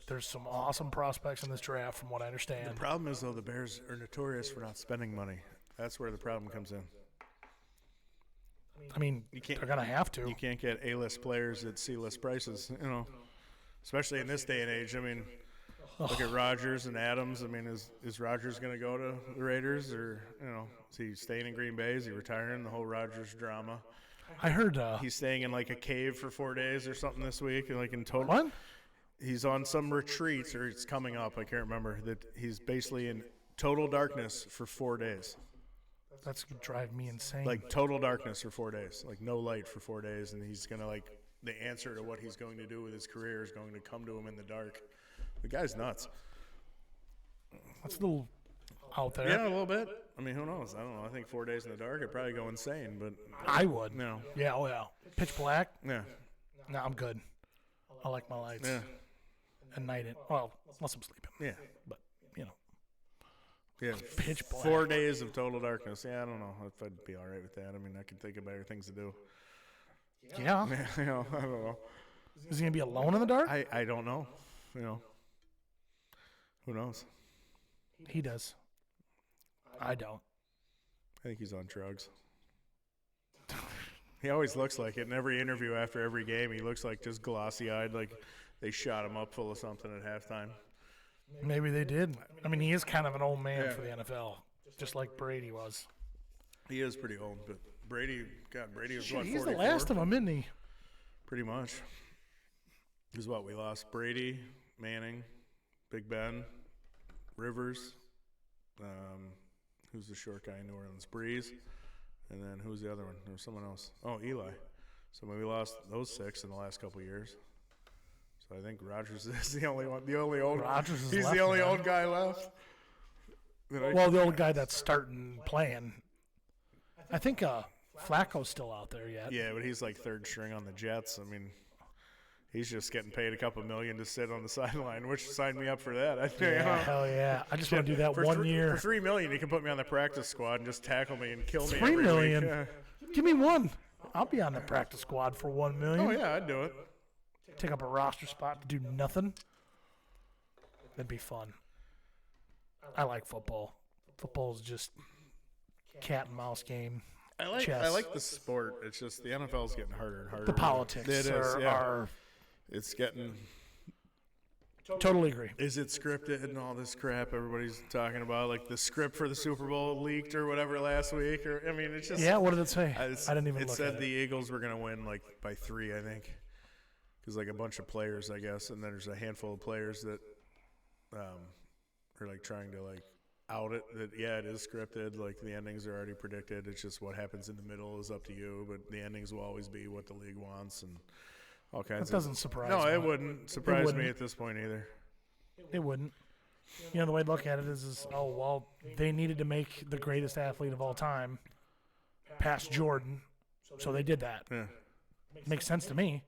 There's some awesome prospects in this draft, from what I understand. The problem is, though, the Bears are notorious for not spending money. That's where the problem comes in. I mean, can't- they're going to have to. You can't get A-list players at C-list prices, you know, especially in this day and age. I mean, look at Rodgers and Adams. I mean, is Rodgers going to go to the Raiders, or, you know, is he staying in Green Bay? Is he retiring? The whole Rodgers drama. I heard He's staying in like a cave for 4 days or something this week, like in total. what? He's on some retreats, or it's coming up. I can't remember. That he's basically in total darkness for 4 days. That's going to drive me insane. Like total darkness for 4 days, like no light for 4 days, and he's gonna like the answer to what he's going to do with his career is going to come to him in the dark. The guy's nuts. That's a little out there. Yeah, a little bit. I mean, who knows? I don't know. I think 4 days in the dark, I'd probably go insane. But I would. no, Yeah, oh yeah. Pitch black? yeah, No, I'm good. I like my lights. yeah, At night, well, unless I'm sleeping. yeah, But, you know. yeah. Pitch black. 4 days of total darkness. Yeah, I don't know if I'd be all right with that. I mean, I can think of better things to do. Yeah. You know, I don't know. Is he going to be alone in the dark? I don't know. You know, who knows? He does. I don't. I think he's on drugs. He always looks like it. In every interview after every game, he looks like just glossy-eyed, like they shot him up full of something at halftime. Maybe they did. I mean, he is kind of an old man Yeah. for the NFL, just like Brady was. He is pretty old, but Brady was Shit, what, he's 44? the last of them, isn't he? Pretty much. Is what we lost: Brady, Manning, Big Ben, Rivers. Who's the short guy in New Orleans? Breeze. And then who's the other one? There was someone else. Oh, Eli. So we lost those 6 in the last couple of years. So I think Rodgers is the only one. The only old. Rodgers is He's left the only now. old guy left. Well, the old guy that's starting playing. I think Flacco's still out there yet. Yeah, but he's like third string on the Jets. I mean, he's just getting paid a couple million to sit on the sideline, which signed me up for that. I think. Yeah, hell yeah. I just want to do that For one year. For $3 million, you can put me on the practice squad and just tackle me and kill me. $3 every million? week. Yeah. Give me one. I'll be on the practice squad for $1 million. Oh yeah, I'd do it. Take up a roster spot to do nothing. That'd be fun. I like football. Football's just cat and mouse game. I Chess. like the sport. It's just the NFL's getting harder and harder. The politics It is, are, yeah. are It's getting. totally agree. Is it scripted and all this crap everybody's talking about? Like the script for the Super Bowl leaked or whatever last week. Or I mean, it's just. Yeah, what did it say? I didn't even It look said at the it. Eagles were gonna win like by 3, I think, because like a bunch of players, I guess, and then there's a handful of players that are like trying to like out it that yeah it is scripted, like the endings are already predicted. It's just what happens in the middle is up to you, but the endings will always be what the league wants and all kinds. That doesn't surprise No, me. it wouldn't surprise wouldn't. me at this point either. It wouldn't. You know, the way to look at it is oh, well, they needed to make the greatest athlete of all time past Jordan, so they did that. Yeah. Makes sense to me.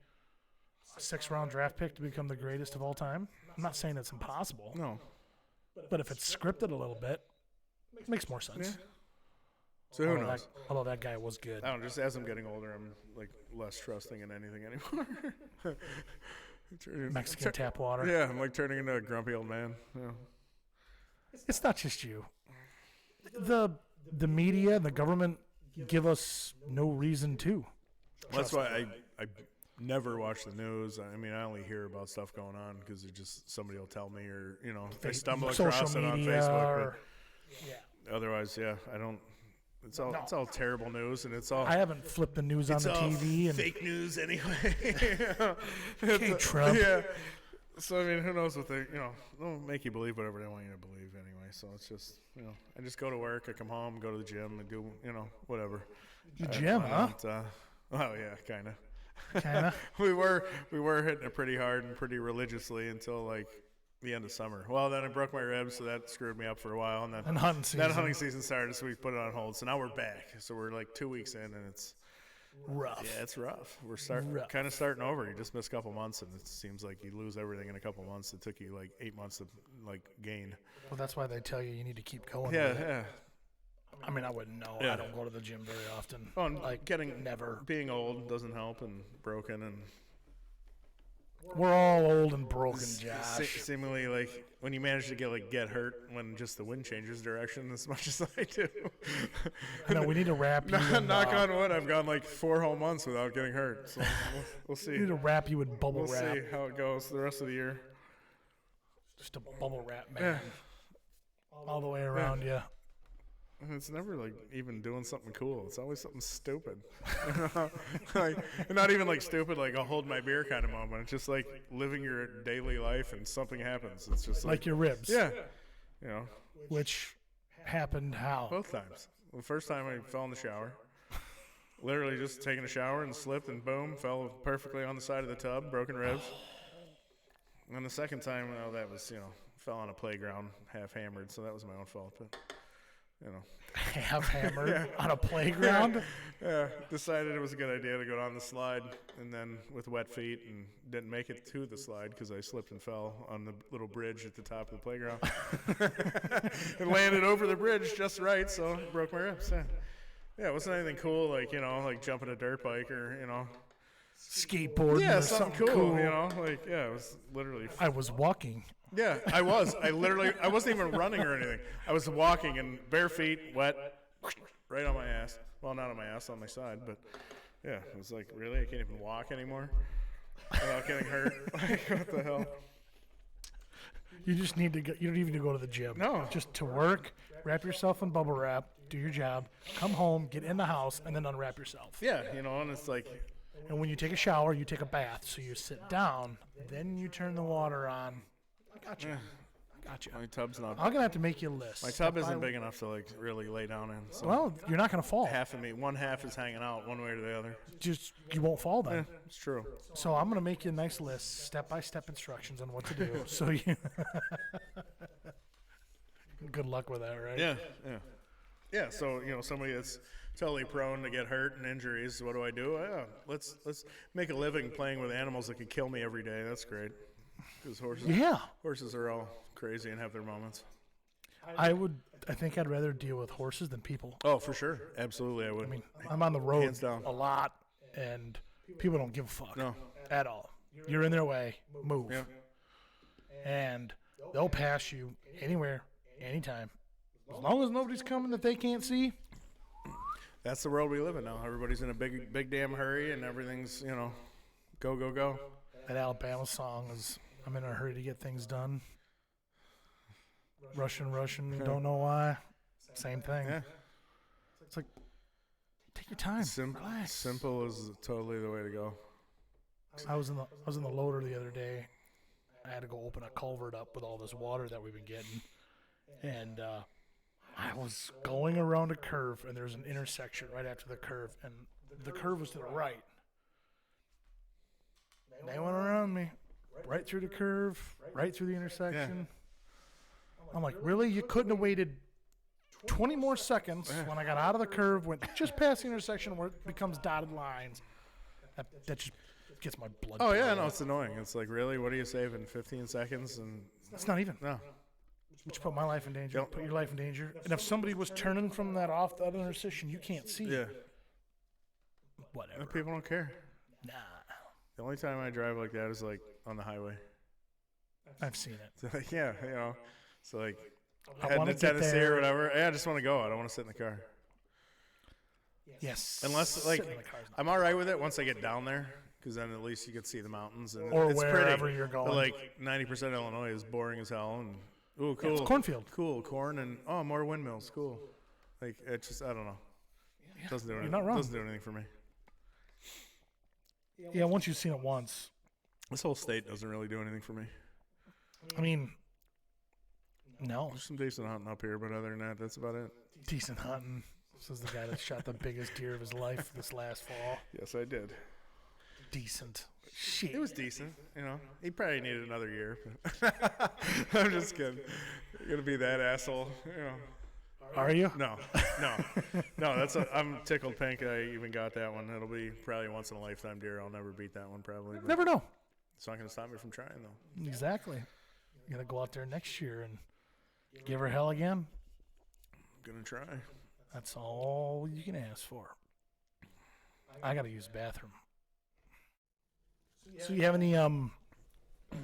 A 6th-round draft pick to become the greatest of all time. I'm not saying it's impossible, No. but if it's scripted a little bit, it makes more sense. Yeah. So who knows? Although that guy was good. I don't know, just as I'm getting older, I'm like less trusting in anything anymore. Mexican tap water. Yeah, I'm like turning into a grumpy old man. Yeah. It's not just you. The media and the government give us no reason to. Well, that's why I never watch the news. I mean, I only hear about stuff going on because it just somebody will tell me, or you know, if I stumble across Social it on media Facebook. or Yeah. Otherwise, yeah, I don't. It's all terrible news, and it's all. I haven't flipped the news on It's the all TV. fake news anyway. Okay, Trump. Yeah. So I mean, who knows what they'll make you believe whatever they want you to believe anyway. So it's just, I just go to work, I come home, go to the gym, and do, whatever. The gym, huh? Oh yeah, kind of. Kind of. we were hitting it pretty hard and pretty religiously until like the end of summer. Well, then I broke my ribs, so that screwed me up for a while, and then hunting season. That hunting season started, so we put it on hold. So now we're back. So we're like 2 weeks in, and it's rough. Yeah, it's rough. We're kind of starting over. You just miss a couple months, and it seems like you lose everything in a couple months. It took you like 8 months to like gain. Well, that's why they tell you need to keep going. Yeah. I mean, I wouldn't know. Yeah. I don't go to the gym very often. Well, like never. Being old doesn't help, and broken, and we're all old and broken, Josh. Seemingly, like when you manage to get hurt when just the wind changes direction as much as I do. No, we need to wrap you. Knock on wood. I've gone like 4 whole months without getting hurt. So we'll see. We need to wrap you in bubble wrap. We'll see how it goes the rest of the year. Just a bubble wrap, man. All the way around you. And it's never like even doing something cool. It's always something stupid. Like, not even like stupid, like I'll hold my beer kind of moment. It's just like living your daily life and something happens. It's just like your ribs. Yeah. Which happened how? Both times. The first time I fell in the shower. Literally just taking a shower and slipped and boom, fell perfectly on the side of the tub, broken ribs. And the second time, that was, fell on a playground, half hammered, so that was my own fault. But half hammered on a playground. Yeah, decided it was a good idea to go down the slide, and then with wet feet, and didn't make it to the slide because I slipped and fell on the little bridge at the top of the playground, and landed over the bridge just right, so broke my ribs. Yeah, it wasn't anything cool like like jumping a dirt bike or skateboarding. Yeah, or something cool. It was literally. I was walking. Yeah, I was. I wasn't even running or anything. I was walking and bare feet, wet, right on my ass. Well, not on my ass, on my side, but yeah, it was like, really? I can't even walk anymore without getting hurt? Like, what the hell? You just need to go. You don't even need to go to the gym. No. Just to work, wrap yourself in bubble wrap, do your job, come home, get in the house, and then unwrap yourself. Yeah, and it's like. And when you take a shower, you take a bath. So you sit down, then you turn the water on. I got you. My tub's not. I'm going to have to make you a list. My tub isn't big enough to like really lay down in. So well, you're not going to fall. One half is hanging out one way or the other. Just, you won't fall then. Yeah, it's true. So I'm going to make you a nice list, step-by-step instructions on what to do. So you. Good luck with that, right? Yeah. Yeah, so, somebody that's totally prone to get hurt and injuries, what do I do? Let's make a living playing with animals that could kill me every day. That's great. Because horses are all crazy and have their moments. I think I'd rather deal with horses than people. Oh, for sure. Absolutely, I would. I mean, I'm on the road Hands down. a lot, and people don't give a fuck. No. At all. You're in their way, move. Yeah. And they'll pass you anywhere, anytime. As long as nobody's coming that they can't see. That's the world we live in now. Everybody's in a big damn hurry, and everything's, go, go, go. That Alabama song is, I'm in a hurry to get things done. Russian, don't know why. Same thing. Yeah. It's like, take your time. Relax. Simple is totally the way to go. I was in the loader the other day. I had to go open a culvert up with all this water that we've been getting. And I was going around a curve, and there's an intersection right after the curve, and the curve was to the right. They went around me, right through the curve, right through the intersection. Yeah. I'm like, really? You couldn't have waited 20 more seconds when I got out of the curve, went just past the intersection where it becomes dotted lines. That just gets my blood. Oh, yeah, no, it's annoying. It's like, really? What are you saving, 15 seconds? And it's not even. No. Which put my life in danger, put your life in danger. And if somebody was turning from that off the other intersection, you can't see. Yeah. Whatever. And people don't care. Nah. The only time I drive like that is like on the highway. I've seen it. So, like, yeah, so like heading to Tennessee or whatever. Yeah, I just want to go. I don't want to sit in the car. Yes. Unless I'm all right with it once I get down there, because then at least you can see the mountains and or it's wherever pretty. you're going. But like 90% of Illinois is boring as hell, and Ooh, cool. It's a cornfield. Cool. Corn and, more windmills. Cool. Like, it just, I don't know. Doesn't do anything. You're not wrong. Doesn't do anything for me. Yeah, once you've seen it once. This whole state doesn't really do anything for me. I mean, no. There's some decent hunting up here, but other than that, that's about it. Decent hunting. This is the guy that shot the biggest deer of his life this last fall. Yes, I did. Decent. Shit. It was decent, you know. He probably needed another year. But I'm just kidding. You're gonna be that asshole, you know. Are you? No. I'm tickled pink. I even got that one. It'll be probably a once in a lifetime deer. I'll never beat that one probably. But Never know. it's not gonna stop me from trying though. Exactly. You gotta go out there next year and give her hell again. I'm gonna try. That's all you can ask for. I gotta use the bathroom. So you have any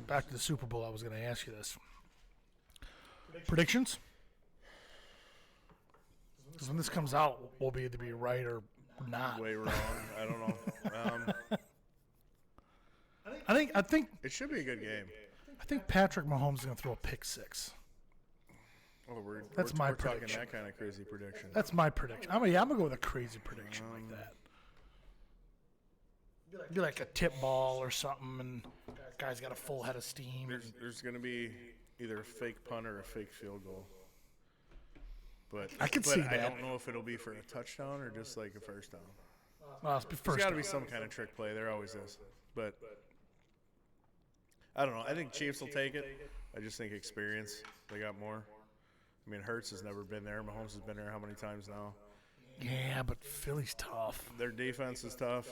back to the Super Bowl? I was gonna ask you this. Predictions? Because when this comes out, we'll be either be right or not. Way wrong. I don't know. I think It should be a good game. I think Patrick Mahomes is gonna throw a pick six. Oh, That's we're my talking prediction. that kind of crazy prediction. That's my prediction. I'm gonna go with a crazy prediction like that. Be like a tip ball or something, and guy's got a full head of steam. There's going to be either a fake punt or a fake field goal. But I could see I that. don't know if it'll be for a touchdown or just like a first down. Well, it's the There's first. got to be some kind of trick play. There always is. But I don't know. I think Chiefs will take it. I just think experience. They got more. I mean, Hurts has never been there. Mahomes has been there how many times now? Yeah, but Philly's tough. Their defense is tough.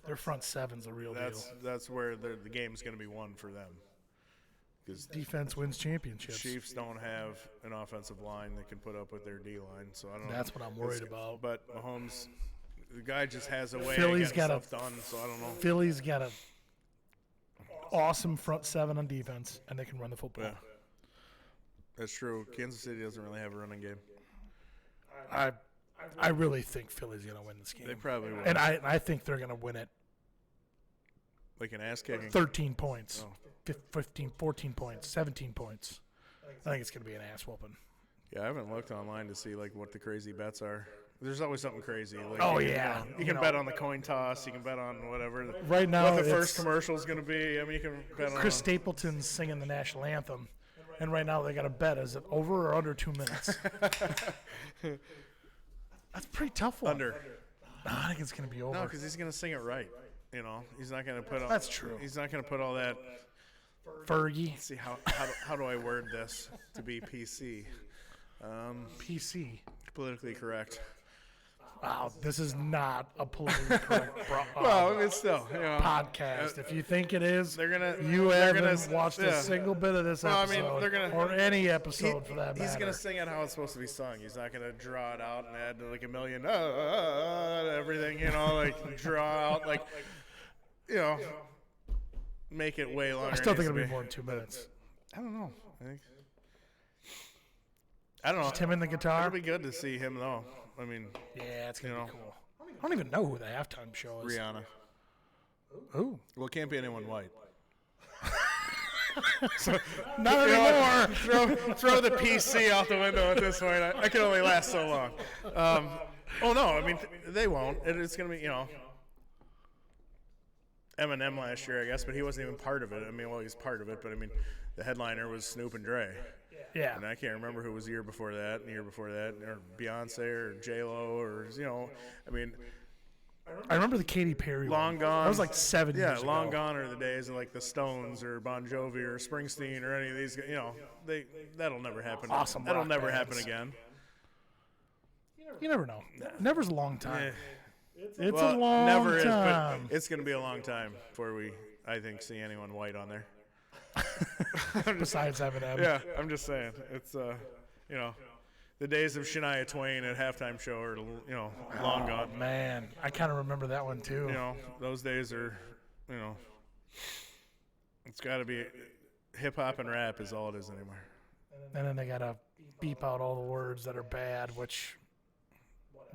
Their front seven's a real deal. That's where the game's going to be won for them. Because Defense wins championships. Chiefs don't have an offensive line that can put up with their D-line, so I don't know. That's what I'm worried about. But Mahomes, the guy just has a way Philly's of getting got stuff done, so I don't know. Philly's got a awesome front seven on defense, and they can run the football. Yeah, that's true. Kansas City doesn't really have a running game. I really think Philly's gonna win this game. They probably will. And I think they're gonna win it Like an ass kicking. 13 points, Oh. 15, 14 points, 17 points. I think it's gonna be an ass whooping. Yeah, I haven't looked online to see like what the crazy bets are. There's always something crazy. Like, Oh, you yeah. you can bet on the coin toss. You can bet on whatever. Right now, what the first it's commercial is going to be. I mean, you can bet Chris on. Stapleton's singing the national anthem, and right now they got a bet: is it over or under 2 minutes? That's a pretty tough one. Under. No, I think it's gonna be over. No, because he's going to sing it right. You know, he's not going to put. All, That's true. He's not going to put all that. Fergie, Let's see how do I word this to be PC? PC. Politically correct. Wow, this is not a politically correct Well, I mean, still, you know, podcast. If you think it is, they're gonna. you they're haven't gonna, watched a single bit of this Well, I episode, mean, they're gonna- or any episode for that matter. He's gonna sing it how it's supposed to be sung. He's not gonna draw it out and add like a million everything. You know, like draw out like, you know, make it way longer. I still than think it it'll needs be to more than 2 minutes. I don't know. I don't know. Just him and the guitar. It'll be good to see him though. I mean, Yeah, it's gonna You be know. cool. I don't even know who the halftime show is. Rihanna. Ooh, Well, it can't be anyone white. not You know anymore. what? throw the PC out the window at this point. I can only last so long. Oh no, I mean they won't. It's gonna be, you know, Eminem last year, I guess, but he wasn't even part of it. I mean, well, he's part of it, but I mean, the headliner was Snoop and Dre, Yeah, and I can't remember who was the year before that, and the year before that, or Beyonce or J Lo, or you know, I mean, I remember the Katy Perry long one. gone. That was like 7 Yeah, years long ago. gone are the days of like the Stones or Bon Jovi or Springsteen or any of these. You know, that'll never happen. Awesome That'll rock never bands. happen again. You never know. Never's a long time. Eh. It's Well, a long never time. is, but it's going to be a long time before we, I think, see anyone white on there. Besides Eminem. Yeah, I'm just saying. It's, you know, the days of Shania Twain at halftime show are, you know, long gone. Man, I kind of remember that one too. You know, those days are, you know, it's got to be hip hop and rap is all it is anymore. And then they gotta beep out all the words that are bad, which,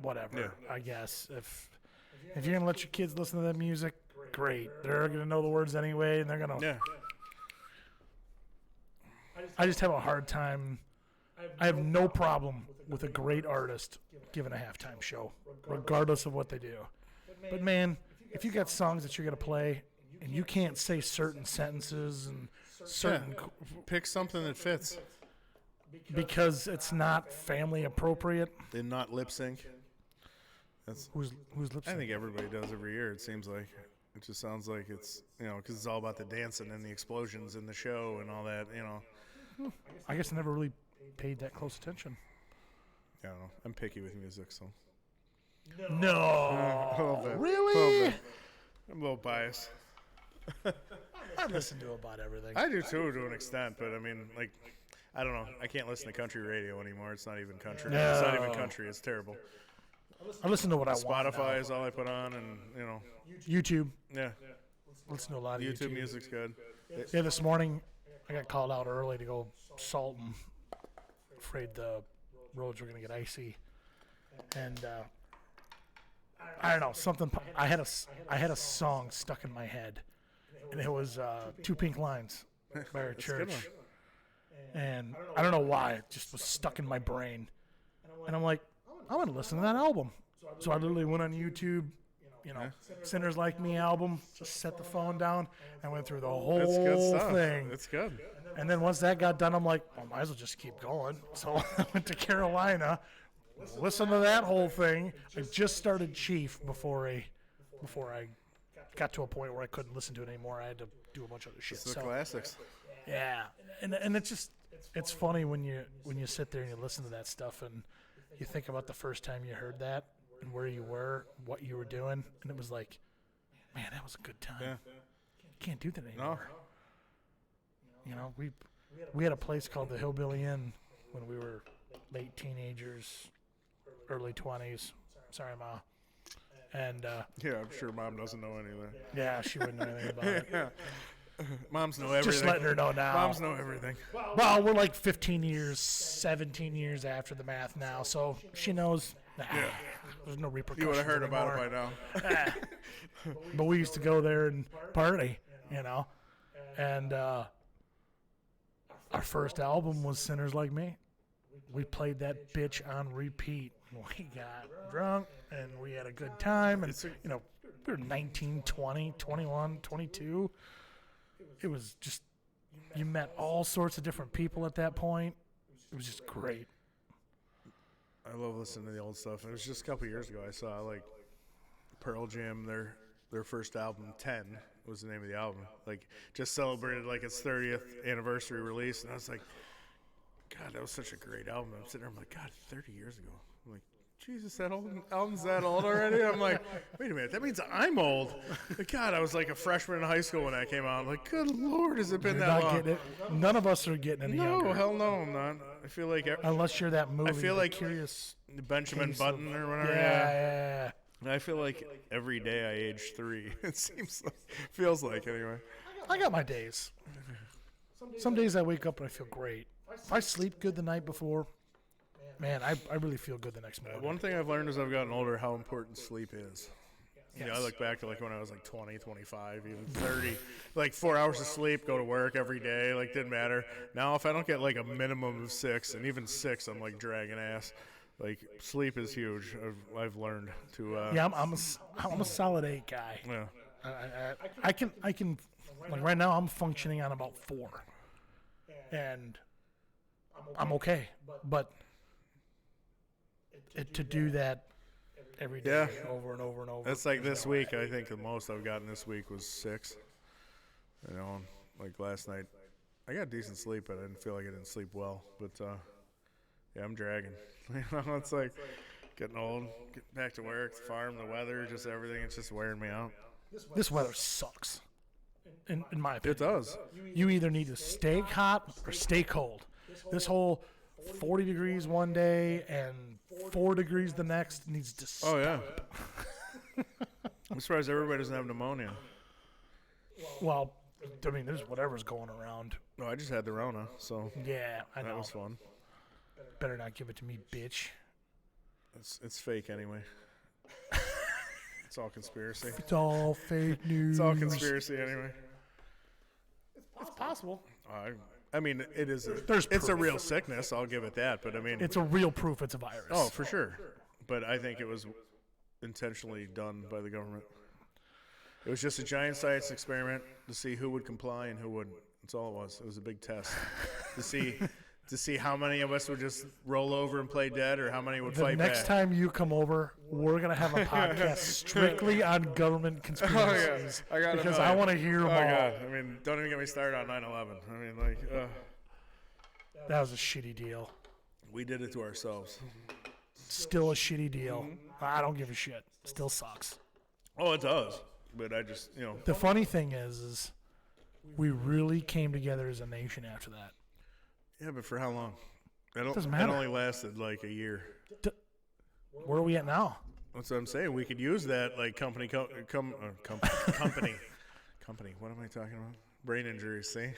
whatever. Yeah. I guess if you're gonna let your kids listen to that music, great. They're gonna know the words anyway, and they're gonna. Yeah. I just have a hard time. I have no problem with a great artist giving a halftime show, regardless of what they do. But man, if you got songs that you're gonna play and you can't say certain sentences and certain pick something that fits. Because it's not family appropriate. They're not lip sync. Who's lip sync? I think everybody does every year. It seems like it just sounds like it's because it's all about the dancing and the explosions in the show and all that. I guess I never really paid that close attention. I don't know. I'm picky with music, so. No. A little bit. Really? I'm a little biased. I listen to about everything. I do too, to an extent, but I mean, like, I don't know. I can't listen to country radio anymore. It's not even country. No. It's not even country. It's terrible. I listen to what I want. Spotify is all I put on, and YouTube. Yeah. Listen to a lot of YouTube. YouTube music's good. Yeah, this morning I got called out early to go salt and afraid the roads were gonna get icy, and I don't know something. I had a song stuck in my head, and it was Two Pink Lines by our church, and I don't know why it just was stuck in my brain, and I'm like, I'm gonna listen to that album. So I literally went on YouTube. Sinners Like Me album, just set the phone down and went through the whole thing. It's good. And then once that got done, I'm like, well, might as well just keep going. So I went to Carolina, listened to that whole thing. I just started Chief before I got to a point where I couldn't listen to it anymore. I had to do a bunch of other shit. It's the classics. Yeah, and it's funny when you sit there and you listen to that stuff and you think about the first time you heard that. And where you were, what you were doing, and it was like, man, that was a good time. Yeah. Can't do that anymore. No. We had a place called the Hillbilly Inn when we were late teenagers, early 20s. Sorry, Ma. And yeah, I'm sure Mom doesn't know anything. Yeah, she wouldn't know anything about it. Yeah. Moms know everything. Just letting her know now. Moms know everything. Well, we're like 15 years, 17 years after the math now, so she knows. Yeah. There's no repercussions. You would have heard anymore. about it by now. But we used to go there and party, and our first album was Sinners Like Me. We played that bitch on repeat. We got drunk and we had a good time, and we were 19, 20, 21, 22. It was just, you met all sorts of different people at that point. It was just great. I love listening to the old stuff. It was just a couple years ago I saw like Pearl Jam, their first album, 10 was the name of the album. Like just celebrated like its 30th anniversary release, and I was like, God, that was such a great album. I'm sitting there, I'm like, God, 30 years ago. I'm like, Jesus, that album's that old already? I'm like, wait a minute, that means I'm old. Like, God, I was like a freshman in high school when that came out. I'm like, good Lord, has it been that long? None of us are getting any younger. No, hell no, I'm not. I feel like unless you're that movie. I feel like Curious Benjamin Button or whatever. Yeah. I feel like every day I age 3. It feels like anyway. I got my days. Some days I wake up and I feel great. If I sleep good the night before, man, I really feel good the next morning. One thing I've learned as I've gotten older, how important sleep is. Yes. I look back to like when I was like 20, 25, even 30, like 4 hours of sleep, go to work every day, like didn't matter. Now if I don't get like a minimum of 6, and even 6, I'm like dragging ass. Like sleep is huge. I've learned to. Yeah, I'm a solid 8 guy. Yeah. I can like right now I'm functioning on about 4, and I'm okay. But to do that every day, over and over and over. That's like this week. I think the most I've gotten this week was 6. Like last night, I got decent sleep, but I didn't feel like I didn't sleep well. But yeah, I'm dragging. It's like getting old, getting back to work, the farm, the weather, just everything. It's just wearing me out. This weather sucks. In my opinion, it does. You either need to stay hot or stay cold. This whole 40 degrees one day and 4 degrees the next needs to stop. Oh yeah. I'm surprised everybody doesn't have pneumonia. Well, I mean, there's whatever's going around. No, I just had the Rona, so yeah, I know. That was fun. Better not give it to me, bitch. It's fake anyway. It's all conspiracy. It's all fake news. It's all conspiracy anyway. It's possible. I mean, it is. There's it's a proof. real sickness. I'll give it that. But I mean, It's a real proof it's a virus. oh, for sure. But I think it was intentionally done by the government. It was just a giant science experiment to see who would comply and who wouldn't. That's all it was. It was a big test to see how many of us would just roll over and play dead, or how many would The fight next back. time you come over, we're gonna have a podcast strictly on government conspiracies I got because know. I want to hear them Oh all. God! I mean, don't even get me started on 9/11. I mean, like, That was a shitty deal. we did it to ourselves. Still a shitty deal. I don't give a shit. Still sucks. Oh, it does. But I just, The funny thing is we really came together as a nation after that. yeah. But for how long? Doesn't It matter. only lasted like a year. Where are we at now? That's what I'm saying. We could use that, like, company. What am I talking about? Brain injuries. See,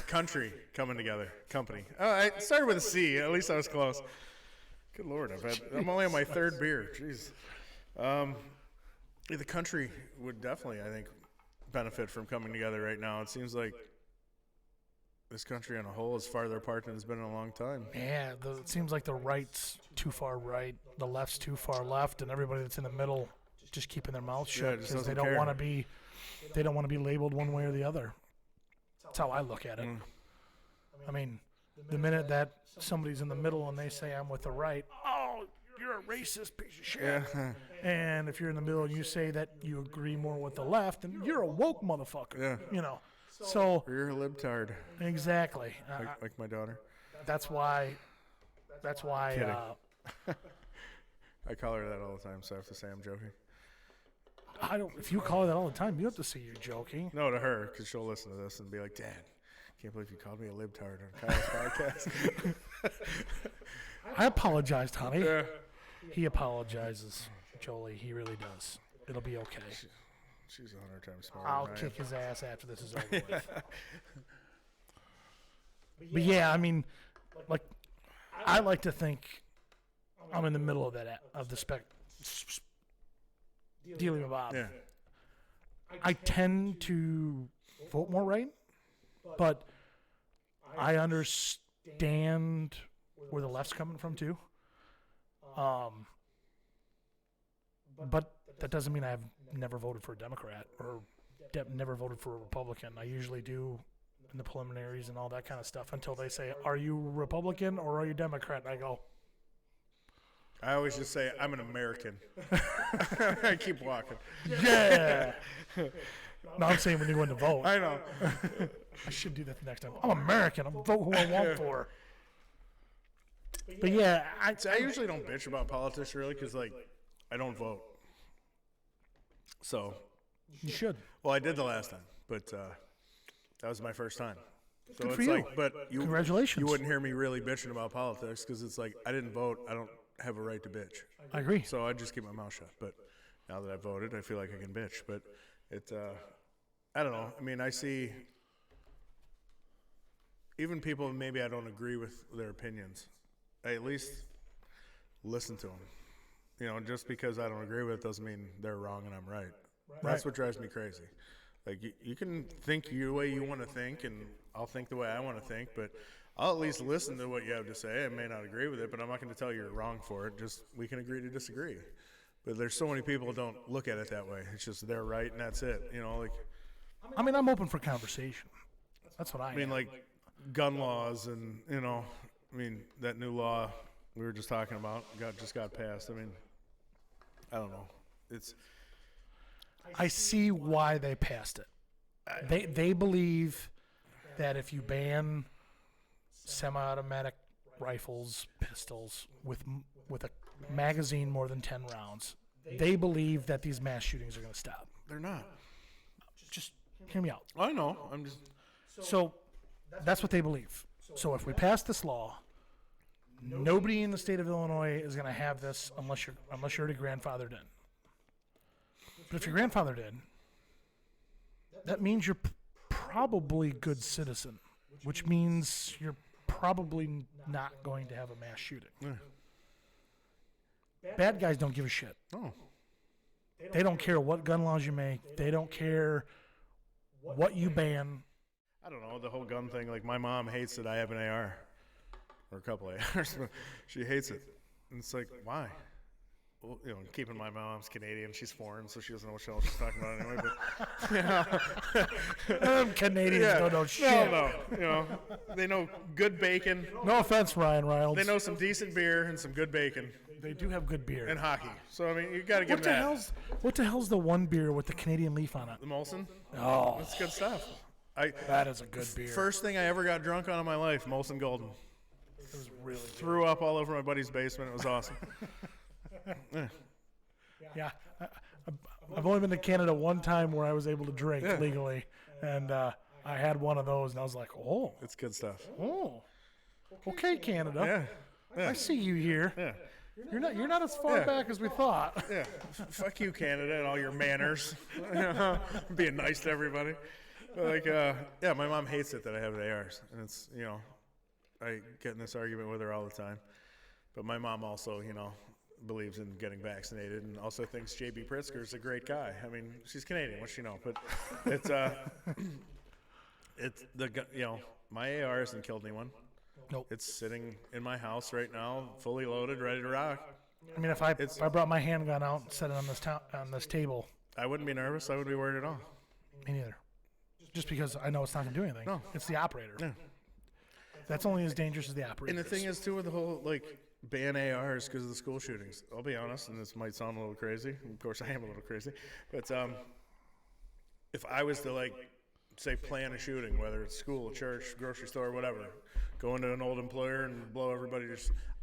country coming together. Company. Oh, I started with a C. At least I was close. Good Lord, I'm only on my third beer. Jeez. The country would definitely, I think, benefit from coming together right now. It seems like this country on a whole is farther apart than it's been in a long time. Yeah, it seems like the right's too far right, the left's too far left, and everybody that's in the middle just keeping their mouth shut just because they doesn't don't care. want to be, they don't want to be labeled one way or the other. That's how I look at it. I mean, the minute that somebody's in the middle and they say I'm with the right, oh, you're a racist piece of shit. Yeah. And if you're in the middle and you say that you agree more with the left, then you're a woke motherfucker. Yeah. So Or you're a libtard, exactly. like my daughter. That's why. Kidding. I call her that all the time, so I have to say I'm joking. I don't. If you call her that all the time, you have to say you're joking. No, to her, because she'll listen to this and be like, Dad, can't believe you called me a libtard on Kyle's podcast. I apologized, honey. Yeah. He apologizes, Jolie. He really does. It'll be okay. She's 100 times smarter I'll than I am. kick his ass after this is over with. But yeah, I mean, like, I like to think I'm in the middle of that of the dealing with Bob. Yeah. I tend to vote more right, but I understand where the left's coming from too. But that doesn't mean I've never voted for a Democrat or never voted for a Republican. I usually do in the preliminaries and all that kind of stuff until they say, "Are you Republican or are you Democrat?" And I go, I always just say, I'm an American. I keep walking. "Yeah." No, I'm saying when you go in to vote. I know. I should do that the next time. I'm American. I'm vote who I want for. But yeah, I usually don't bitch about politics really because, like, I don't vote. So, you should. well, I did the last time, but that was my first time. So Good it's for you. like, but Congratulations. you wouldn't hear me really bitching about politics because it's like I didn't vote. I don't have a right to bitch. I agree. So I just keep my mouth shut. But now that I voted, I feel like I can bitch. But it, I don't know. I mean, I see even people maybe I don't agree with their opinions. I at least listen to them. You know, just because I don't agree with it doesn't mean they're wrong and I'm right. That's what drives me crazy. Like, you can think the way you want to think, and I'll think the way I want to think, but I'll at least listen to what you have to say. I may not agree with it, but I'm not going to tell you you're wrong for it. Just we can agree to disagree. But there's so many people who don't look at it that way. It's just they're right and that's it. You know, like, I mean, I'm open for conversation. That's what I mean, like gun laws and, you know, I mean, that new law we were just talking about just got passed. I mean, I don't know. I see why they passed it. They believe that if you ban semi-automatic rifles, pistols with a magazine more than 10 rounds, they believe that these mass shootings are going to stop. They're not. Just hear me out. I know. I'm just. So that's what they believe. So if we pass this law, nobody in the state of Illinois is going to have this unless you're already grandfathered in. But if you're grandfathered in, that means you're probably a good citizen, which means you're probably not going to have a mass shooting. Yeah. Bad guys don't give a shit. Oh. They don't care what gun laws you make. They don't care what you ban. I don't know, the whole gun thing. Like, my mom hates that I have an AR. Or a couple ARs. But she hates it. And it's like, why? Well, you know, keeping in mind my mom's Canadian. She's foreign, so she doesn't know what the hell she's talking about anyway. But, you know. Canadians don't know shit. No. You know, they know good bacon. No offense, Ryan Reynolds. They know some decent beer and some good bacon. They do have good beer. And hockey. So, I mean, you got to give them that. What the hell's the one beer with the Canadian leaf on it? The Molson? Oh. That's good stuff. That is a good beer. First thing I ever got drunk on in my life, Molson Golden. It was really good. Threw up all over my buddy's basement. It was awesome. Yeah. I've only been to Canada one time where I was able to drink legally. And I had one of those, and I was like, oh. It's good stuff. Oh. Okay, Canada. Yeah. I see you here. Yeah. You're not as far back as we thought. Yeah. Fuck you, Canada, and all your manners. Being nice to everybody. Like, my mom hates it that I have ARs. And it's, you know, I get in this argument with her all the time. But my mom also, you know, believes in getting vaccinated and also thinks J.B. Pritzker's a great guy. I mean, she's Canadian, what's she know? But it's, you know, my AR hasn't killed anyone. Nope. It's sitting in my house right now, fully loaded, ready to rock. I mean, if I brought my handgun out and set it on this table, I wouldn't be nervous. I wouldn't be worried at all. Me neither. Just because I know it's not going to do anything. No. It's the operator. Yeah. That's only as dangerous as the operator. And the thing is, too, with the whole, like, ban ARs because of the school shootings. I'll be honest, and this might sound a little crazy. Of course, I am a little crazy. But if I was to, like, say, plan a shooting, whether it's school, church, grocery store, whatever, go into an old employer and blow everybody,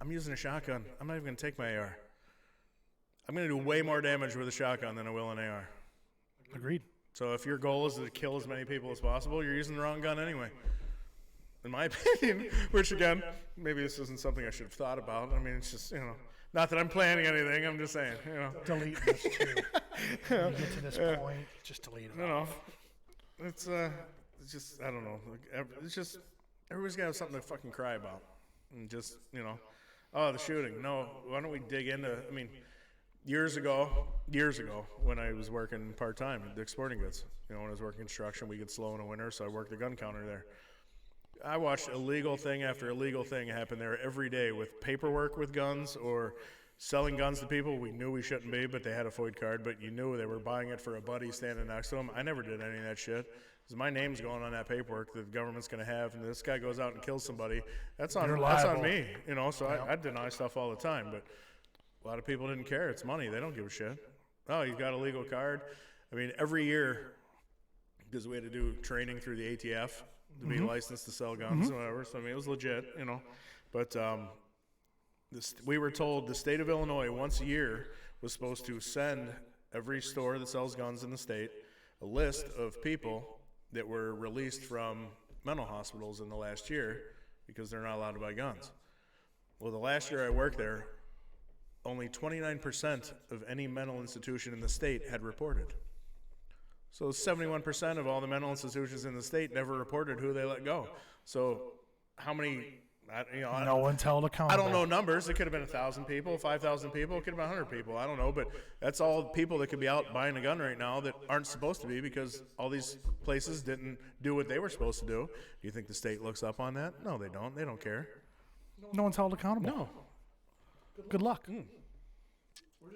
I'm using a shotgun. I'm not even going to take my AR. I'm going to do way more damage with a shotgun than I will an AR. Agreed. So if your goal is to kill as many people as possible, you're using the wrong gun anyway. In my opinion, which again, maybe this isn't something I should have thought about. I mean, it's just, you know, not that I'm planning anything. I'm just saying, you know. Delete this too. When you get to this point, just delete it. No. It's just, I don't know. It's just, everybody's got to have something to fucking cry about. And just, you know, oh, the shooting. No, why don't we dig into, I mean, years ago, when I was working part-time at Dick's Sporting Goods, you know, when I was working construction, we get slow in the winter, so I worked the gun counter there. I watched illegal thing after illegal thing happen there every day with paperwork with guns or selling guns to people we knew we shouldn't be, but they had a FOID card, but you knew they were buying it for a buddy standing next to them. I never did any of that shit. Because my name's going on that paperwork that the government's going to have, and this guy goes out and kills somebody. That's on me, you know, so I deny stuff all the time, but a lot of people didn't care. It's money. They don't give a shit. Oh, you've got a legal card. I mean, every year, because we had to do training through the ATF to be licensed to sell guns and whatever. So, I mean, it was legit, you know. But we were told the state of Illinois once a year was supposed to send every store that sells guns in the state a list of people that were released from mental hospitals in the last year because they're not allowed to buy guns. Well, the last year I worked there, only 29% of any mental institution in the state had reported. So 71% of all the mental institutions in the state never reported who they let go. So how many, no one's held accountable. I don't know numbers. It could have been 1,000 people, 5,000 people. It could have been 100 people. I don't know. But that's all people that could be out buying a gun right now that aren't supposed to be because all these places didn't do what they were supposed to do. Do you think the state looks up on that? No, they don't. They don't care. No one's held accountable. No. Good luck.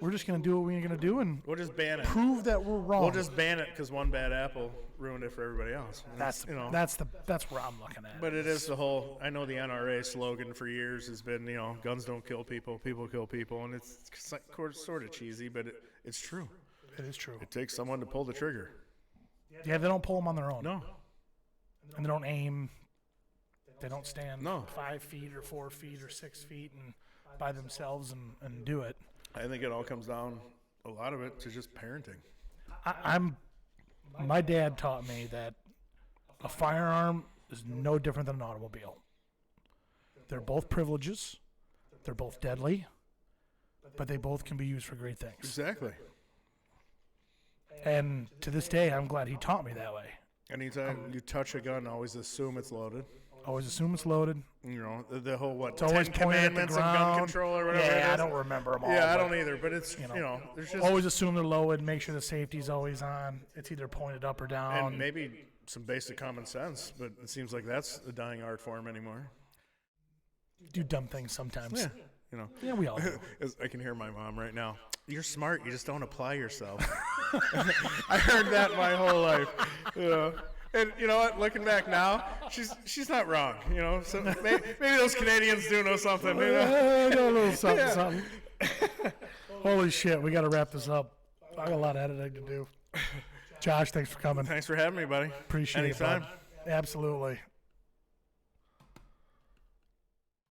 We're just going to do what we're going to do and we'll just ban it. Prove that we're wrong. We'll just ban it because one bad apple ruined it for everybody else. That's where I'm looking at. But it is the whole, I know the NRA slogan for years has been, you know, guns don't kill people, people kill people. And it's sort of cheesy, but it's true. It is true. It takes someone to pull the trigger. Yeah, they don't pull them on their own. No. And they don't aim. They don't stand No. 5 feet or 4 feet or 6 feet and by themselves and do it. I think it all comes down, a lot of it, to just parenting. My dad taught me that a firearm is no different than an automobile. They're both privileges. They're both deadly. But they both can be used for great things. Exactly. And to this day, I'm glad he taught me that way. Anytime you touch a gun, always assume it's loaded. Always assume it's loaded. You know, the whole, what, It's always 10 pointed at the commandments of gun ground. control or whatever it Yeah, is. I don't remember them all. Yeah, I but, don't either, but it's, you know there's just... Always assume they're loaded, make sure the safety's always on. It's either pointed up or down. And maybe some basic common sense, but it seems like that's a dying art form anymore. Do dumb things sometimes. Yeah, you know. Yeah, we all do. I can hear my mom right now. You're smart. You just don't apply yourself. I heard that my whole life. You know. And you know what? Looking back now, she's not wrong. You know, so maybe those Canadians do know something. You know? Know a little something, something. Holy shit, we got to wrap this up. I got a lot of editing to do. Josh, thanks for coming. Thanks for having me, buddy. Appreciate Anytime. it, bud. Absolutely.